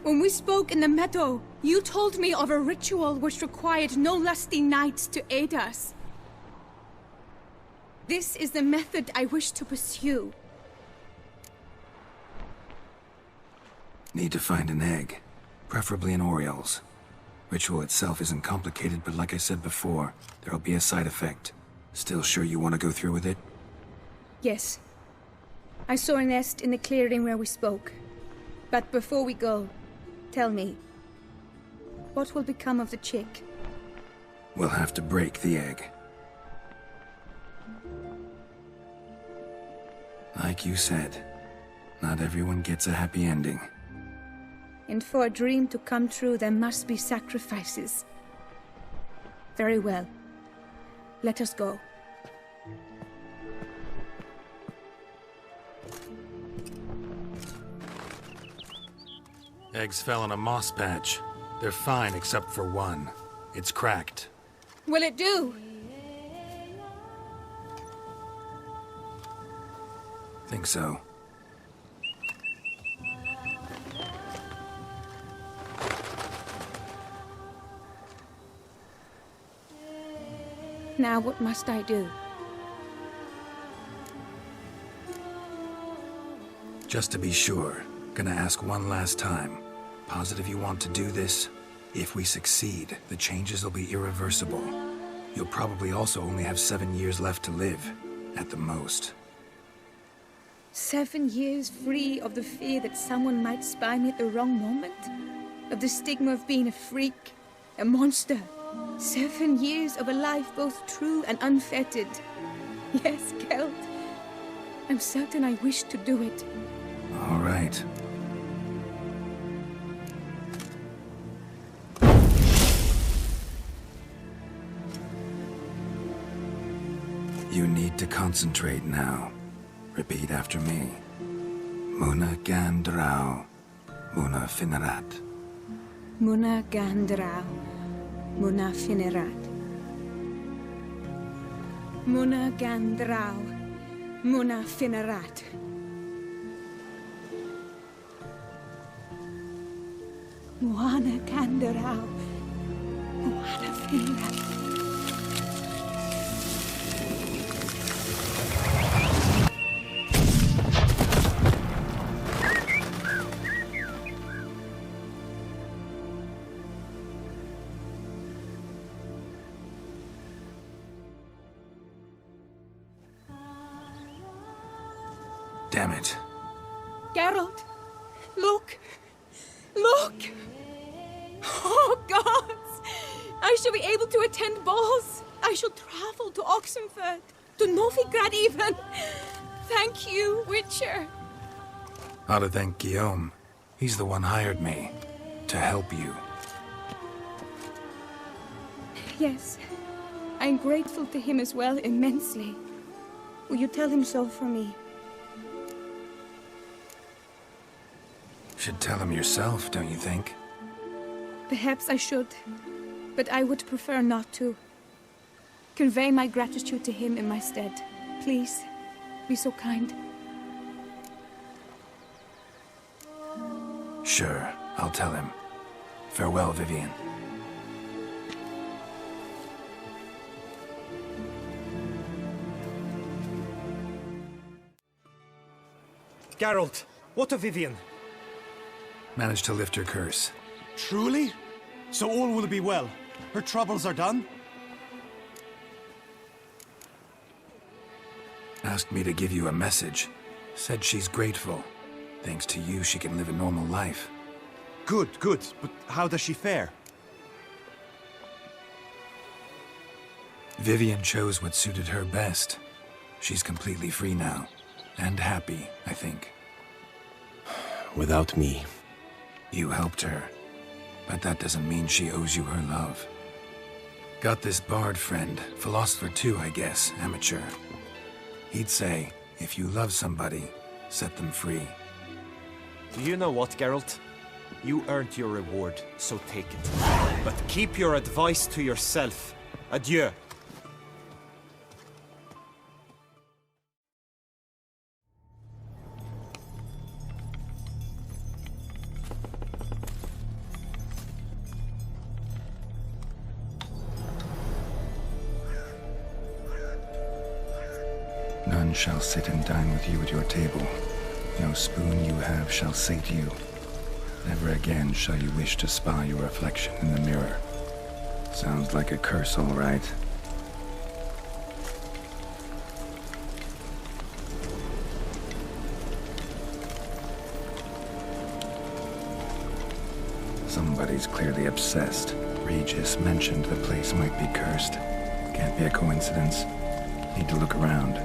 When we spoke in the meadow, you told me of a ritual which required no lusty knights to aid us. This is the method I wish to pursue. Need to find an egg, preferably an Oriole's. Ritual itself isn't complicated, but like I said before, there'll be a side effect. Still sure you want to go through with it? Yes. I saw a nest in the clearing where we spoke. But before we go, tell me, what will become of the chick? We'll have to break the egg. Like you said, not everyone gets a happy ending. And for a dream to come true, there must be sacrifices. Very well. Let us go. Eggs fell in a moss patch. They're fine except for one. It's cracked. Will it do? Think so. Now what must I do? Just to be sure, gonna ask one last time. Positive you want to do this? If we succeed, the changes will be irreversible. You'll probably also only have 7 years left to live, at the most. 7 years free of the fear that someone might spy me at the wrong moment? Of the stigma of being a freak, a monster? 7 years of a life both true and unfettered. Yes, Geralt. I'm certain I wish to do it. All right. You need to concentrate now. Repeat after me. Muna Gandrau, Muna Finerat. Muna Gandrau, Muna Finerat. Muna Gandrau, Muna Finerat. Muna Gandrau, Muna Finerat. Damn it. Geralt, look! Look! Oh, gods! I shall be able to attend balls. I shall travel to Oxenfurt, to Novigrad even. Thank you, Witcher. Ought to thank Guillaume. He's the one hired me. To help you. Yes. I'm grateful to him as well, immensely. Will you tell him so for me? Should tell him yourself, don't you think? Perhaps I should, but I would prefer not to. Convey my gratitude to him in my stead. Please, be so kind. Sure, I'll tell him. Farewell, Vivienne. Geralt, what of Vivienne? Managed to lift her curse. Truly? So all will be well. Her troubles are done? Asked me to give you a message. Said she's grateful. Thanks to you, she can live a normal life. Good, good. But how does she fare? Vivienne chose what suited her best. She's completely free now. And happy, I think. Without me. You helped her. But that doesn't mean she owes you her love. Got this bard friend, philosopher too, I guess, amateur. He'd say, if you love somebody, set them free. Do you know what, Geralt? You earned your reward, so take it. But keep your advice to yourself. Adieu. None shall sit and dine with you at your table. No spoon you have shall sate you. Never again shall you wish to spy your reflection in the mirror. Sounds like a curse, all right. Somebody's clearly obsessed. Regis mentioned the place might be cursed. Can't be a coincidence. Need to look around.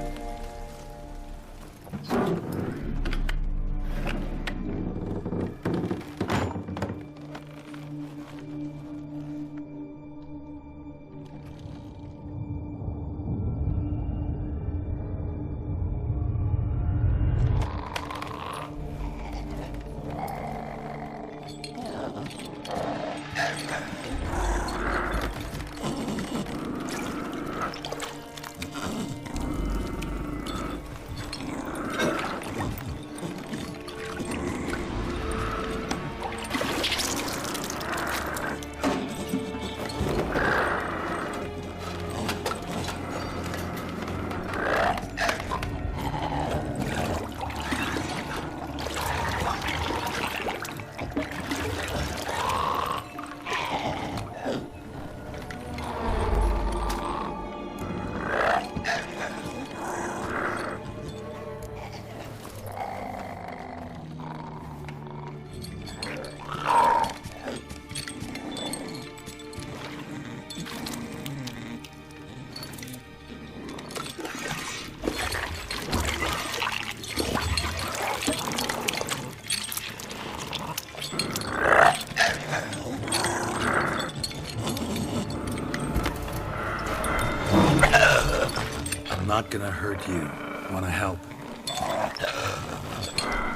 Not gonna hurt you. Wanna help?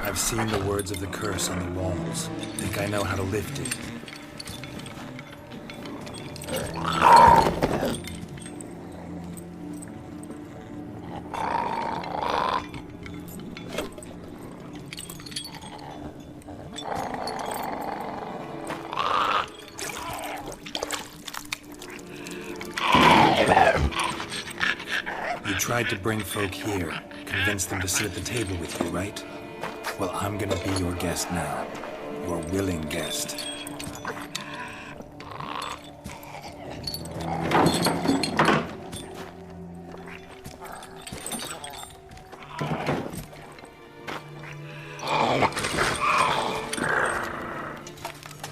I've seen the words of the curse on the walls. Think I know how to lift it. Tried to bring folk here, convince them to sit at the table with you, right? Well, I'm gonna be your guest now. Your willing guest.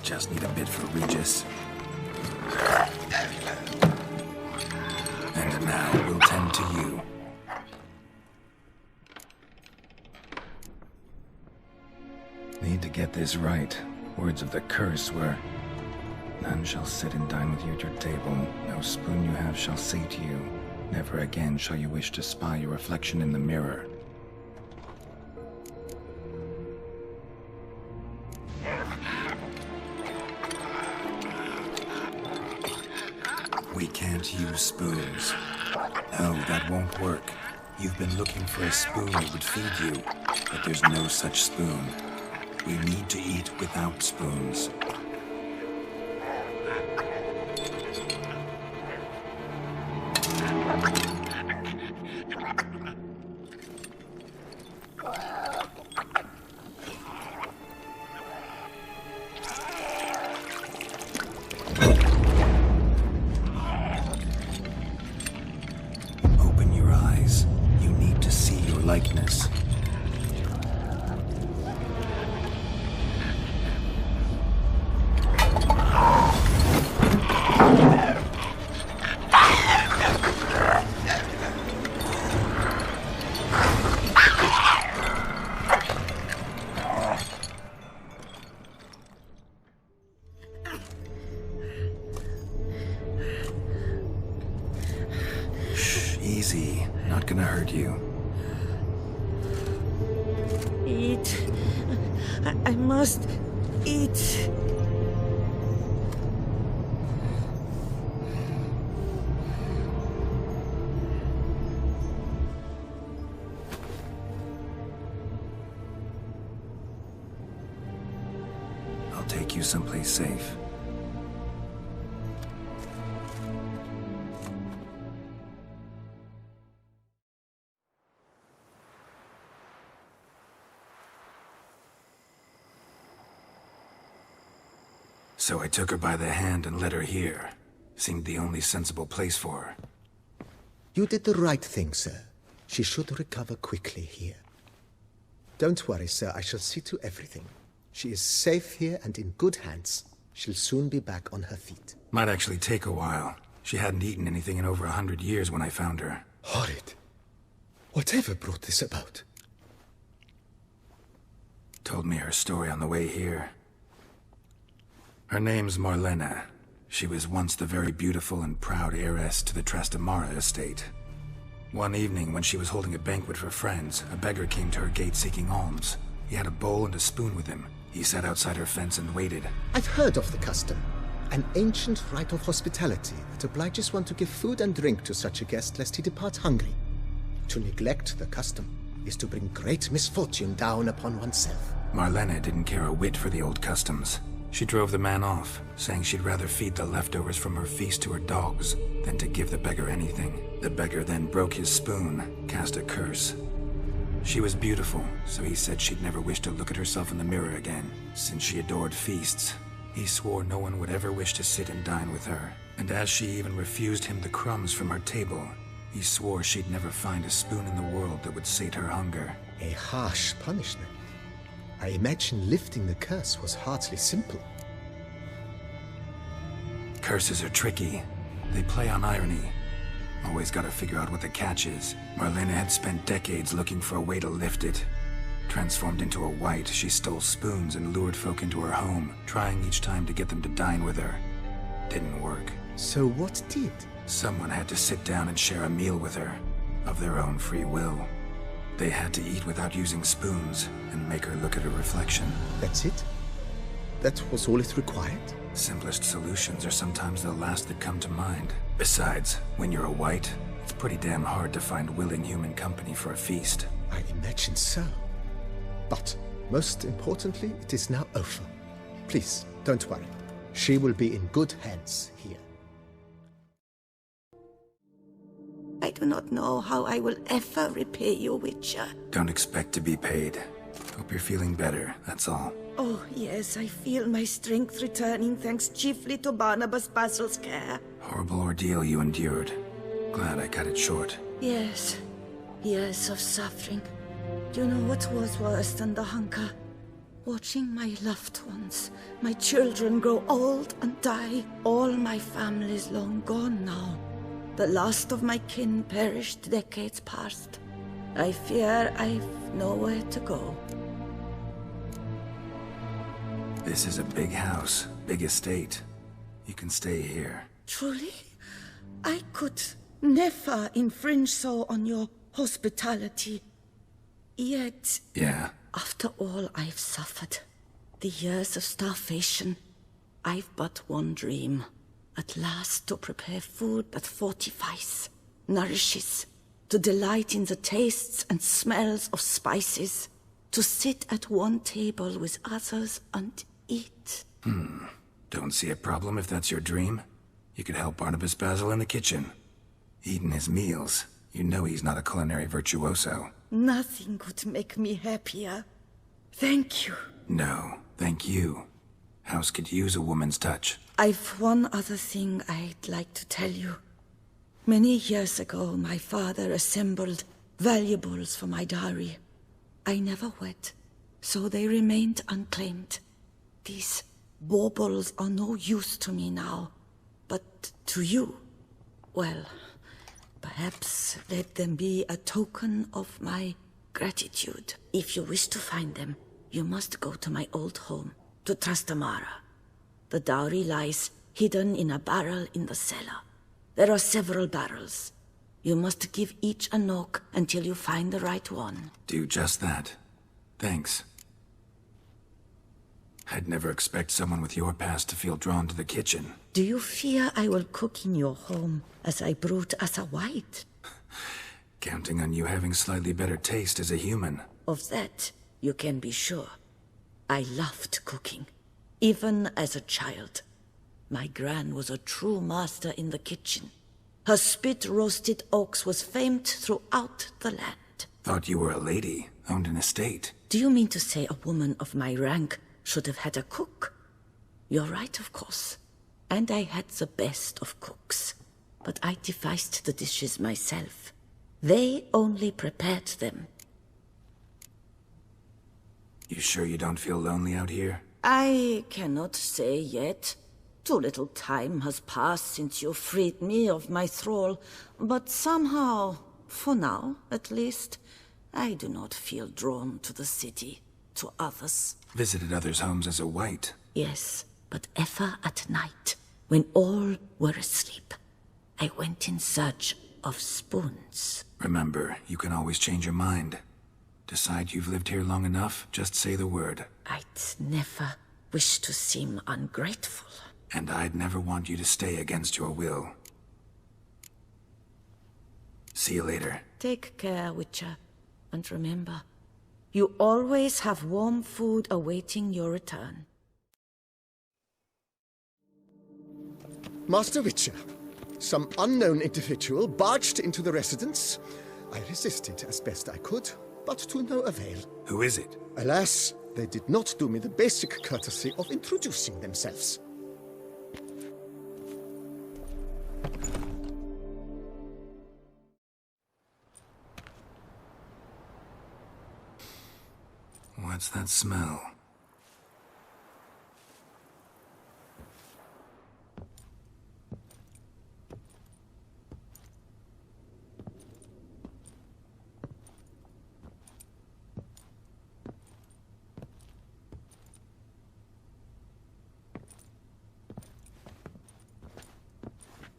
Just need a bit for Regis. And now we'll tend to you. Need to get this right. Words of the curse were, none shall sit and dine with you at your table. No spoon you have shall sate you. Never again shall you wish to spy your reflection in the mirror. We can't use spoons. No, that won't work. You've been looking for a spoon that would feed you, but there's no such spoon. We need to eat without spoons. Open your eyes. You need to see your likeness. Easy. Not gonna hurt you. Eat. I must eat. I'll take you someplace safe. So I took her by the hand and led her here. Seemed the only sensible place for her. You did the right thing, sir. She should recover quickly here. Don't worry, sir. I shall see to everything. She is safe here and in good hands. She'll soon be back on her feet. Might actually take a while. She hadn't eaten anything in over 100 years when I found her. Horrid. Whatever brought this about? Told me her story on the way here. Her name's Marlena. She was once the very beautiful and proud heiress to the Trastamara estate. One evening, when she was holding a banquet for friends, a beggar came to her gate seeking alms. He had a bowl and a spoon with him. He sat outside her fence and waited. I've heard of the custom. An ancient rite of hospitality that obliges one to give food and drink to such a guest lest he depart hungry. To neglect the custom is to bring great misfortune down upon oneself. Marlena didn't care a whit for the old customs. She drove the man off, saying she'd rather feed the leftovers from her feast to her dogs than to give the beggar anything. The beggar then broke his spoon, cast a curse. She was beautiful, so he said she'd never wish to look at herself in the mirror again. Since she adored feasts, he swore no one would ever wish to sit and dine with her. And as she even refused him the crumbs from her table, he swore she'd never find a spoon in the world that would sate her hunger. A harsh punishment. I imagine lifting the curse was hardly simple. Curses are tricky. They play on irony. Always gotta figure out what the catch is. Marlena had spent decades looking for a way to lift it. Transformed into a wight, she stole spoons and lured folk into her home, trying each time to get them to dine with her. Didn't work. So what did? Someone had to sit down and share a meal with her, of their own free will. They had to eat without using spoons, and make her look at her reflection. That's it? That was all it required? Simplest solutions are sometimes the last that come to mind. Besides, when you're a wight, it's pretty damn hard to find willing human company for a feast. I imagine so. But, most importantly, it is now over. Please, don't worry. She will be in good hands here. I do not know how I will ever repay you, Witcher. Don't expect to be paid. Hope you're feeling better, that's all. Oh, yes, I feel my strength returning thanks chiefly to Barnabas Basil's care. Horrible ordeal you endured. Glad I cut it short. Yes, years of suffering. Do you know what was worse than the hunger? Watching my loved ones, my children grow old and die. All my family's long gone now. The last of my kin perished decades past. I fear I've nowhere to go. This is a big house, big estate. You can stay here. Truly? I could never infringe so on your hospitality. Yet... Yeah? After all I've suffered, the years of starvation, I've but one dream. At last to prepare food that fortifies, nourishes, to delight in the tastes and smells of spices, to sit at one table with others and eat. Don't see a problem if that's your dream. You could help Barnabas Basil in the kitchen. Eating his meals. You know he's not a culinary virtuoso. Nothing could make me happier. Thank you. No, thank you. House could use a woman's touch. I've one other thing I'd like to tell you. Many years ago, my father assembled valuables for my dowry. I never wed, so they remained unclaimed. These baubles are no use to me now, but to you, well, perhaps let them be a token of my gratitude. If you wish to find them, you must go to my old home, to Trastamara. The dowry lies hidden in a barrel in the cellar. There are several barrels. You must give each a knock until you find the right one. Do just that. Thanks. I'd never expect someone with your past to feel drawn to the kitchen. Do you fear I will cook in your home as I brewed as a wight? Counting on you having slightly better taste as a human. Of that, you can be sure. I loved cooking, even as a child. My gran was a true master in the kitchen. Her spit-roasted ox was famed throughout the land. Thought you were a lady, owned an estate. Do you mean to say a woman of my rank should have had a cook? You're right, of course. And I had the best of cooks. But I devised the dishes myself. They only prepared them. You sure you don't feel lonely out here? I cannot say yet. Too little time has passed since you freed me of my thrall, but somehow, for now at least, I do not feel drawn to the city, to others. Visited others' homes as a white? Yes, but ever at night, when all were asleep, I went in search of spoons. Remember, you can always change your mind. Decide you've lived here long enough, just say the word. I'd never wish to seem ungrateful. And I'd never want you to stay against your will. See you later. Take care, Witcher. And remember, you always have warm food awaiting your return. Master Witcher, some unknown individual barged into the residence. I resisted as best I could, but to no avail. Who is it? Alas, they did not do me the basic courtesy of introducing themselves. What's that smell?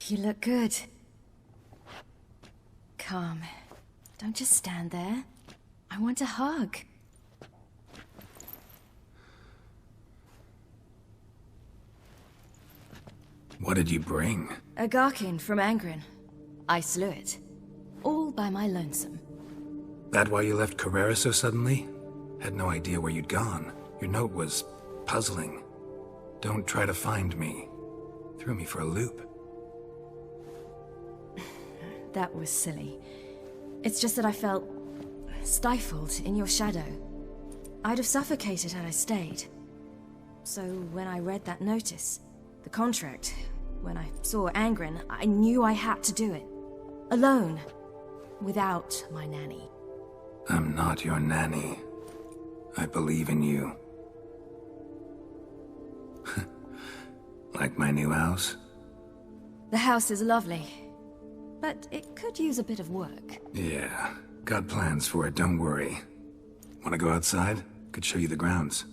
You look good. Come. Don't just stand there. I want a hug. What did you bring? A Garkin from Angren. I slew it. All by my lonesome. That why you left Carrera so suddenly? Had no idea where you'd gone. Your note was puzzling. Don't try to find me. Threw me for a loop. That was silly. It's just that I felt stifled in your shadow. I'd have suffocated had I stayed. So when I read that notice, the contract, when I saw Angren, I knew I had to do it. Alone. Without my nanny. I'm not your nanny. I believe in you. Like my new house? The house is lovely, but it could use a bit of work. Yeah, got plans for it, don't worry. Wanna go outside? Could show you the grounds.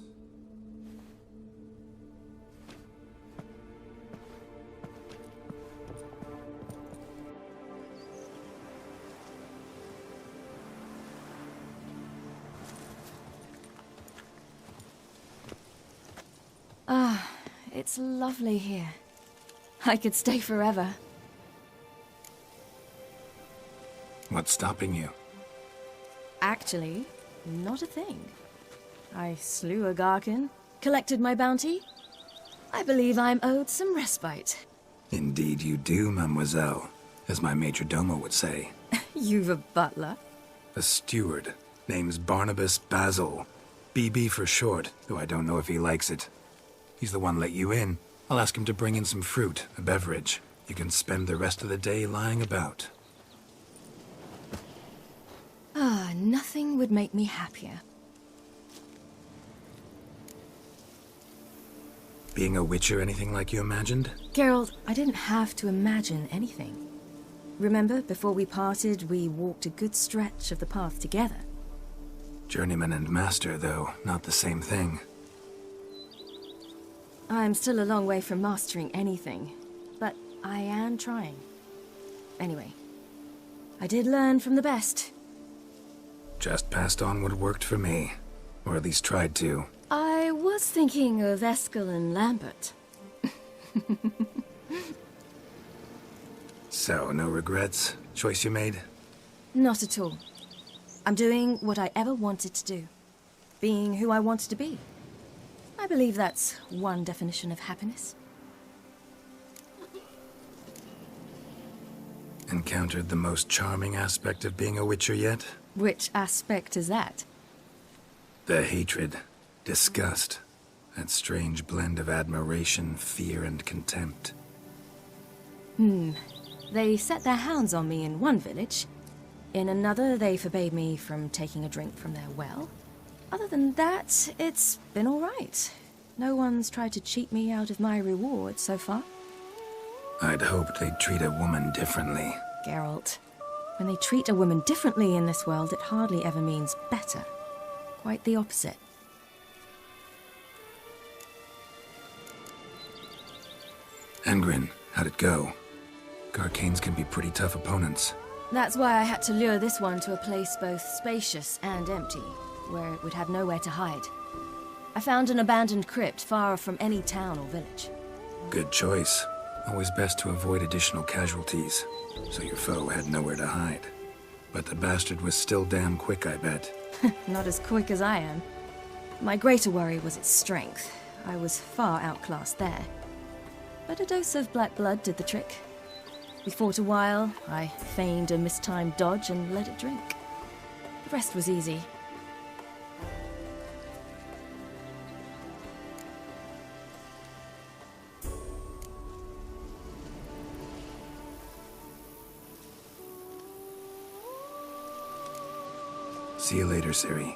Ah, it's lovely here. I could stay forever. What's stopping you? Actually, not a thing. I slew a Garkin, collected my bounty. I believe I'm owed some respite. Indeed you do, mademoiselle, as my major domo would say. You've a butler? A steward. Name's Barnabas Basil. BB for short, though I don't know if he likes it. He's the one let you in. I'll ask him to bring in some fruit, a beverage. You can spend the rest of the day lying about. Ah, nothing would make me happier. Being a witcher anything like you imagined? Geralt, I didn't have to imagine anything. Remember, before we parted, we walked a good stretch of the path together. Journeyman and master, though, not the same thing. I'm still a long way from mastering anything, but I am trying. Anyway, I did learn from the best. Just passed on what worked for me. Or at least tried to. I was thinking of Eskel and Lambert. So, no regrets? Choice you made? Not at all. I'm doing what I ever wanted to do. Being who I wanted to be. I believe that's one definition of happiness. Encountered the most charming aspect of being a witcher yet? Which aspect is that? The hatred. Disgust. That strange blend of admiration, fear, and contempt. They set their hounds on me in one village. In another, they forbade me from taking a drink from their well. Other than that, it's been all right. No one's tried to cheat me out of my reward so far. I'd hoped they'd treat a woman differently. Geralt, when they treat a woman differently in this world, it hardly ever means better. Quite the opposite. Engrin, how'd it go? Garcanes can be pretty tough opponents. That's why I had to lure this one to a place both spacious and empty, where it would have nowhere to hide. I found an abandoned crypt far from any town or village. Good choice. Always best to avoid additional casualties, so your foe had nowhere to hide. But the bastard was still damn quick, I bet. Not as quick as I am. My greater worry was its strength. I was far outclassed there. But a dose of black blood did the trick. We fought a while, I feigned a mistimed dodge and let it drink. The rest was easy. See you later, Ciri.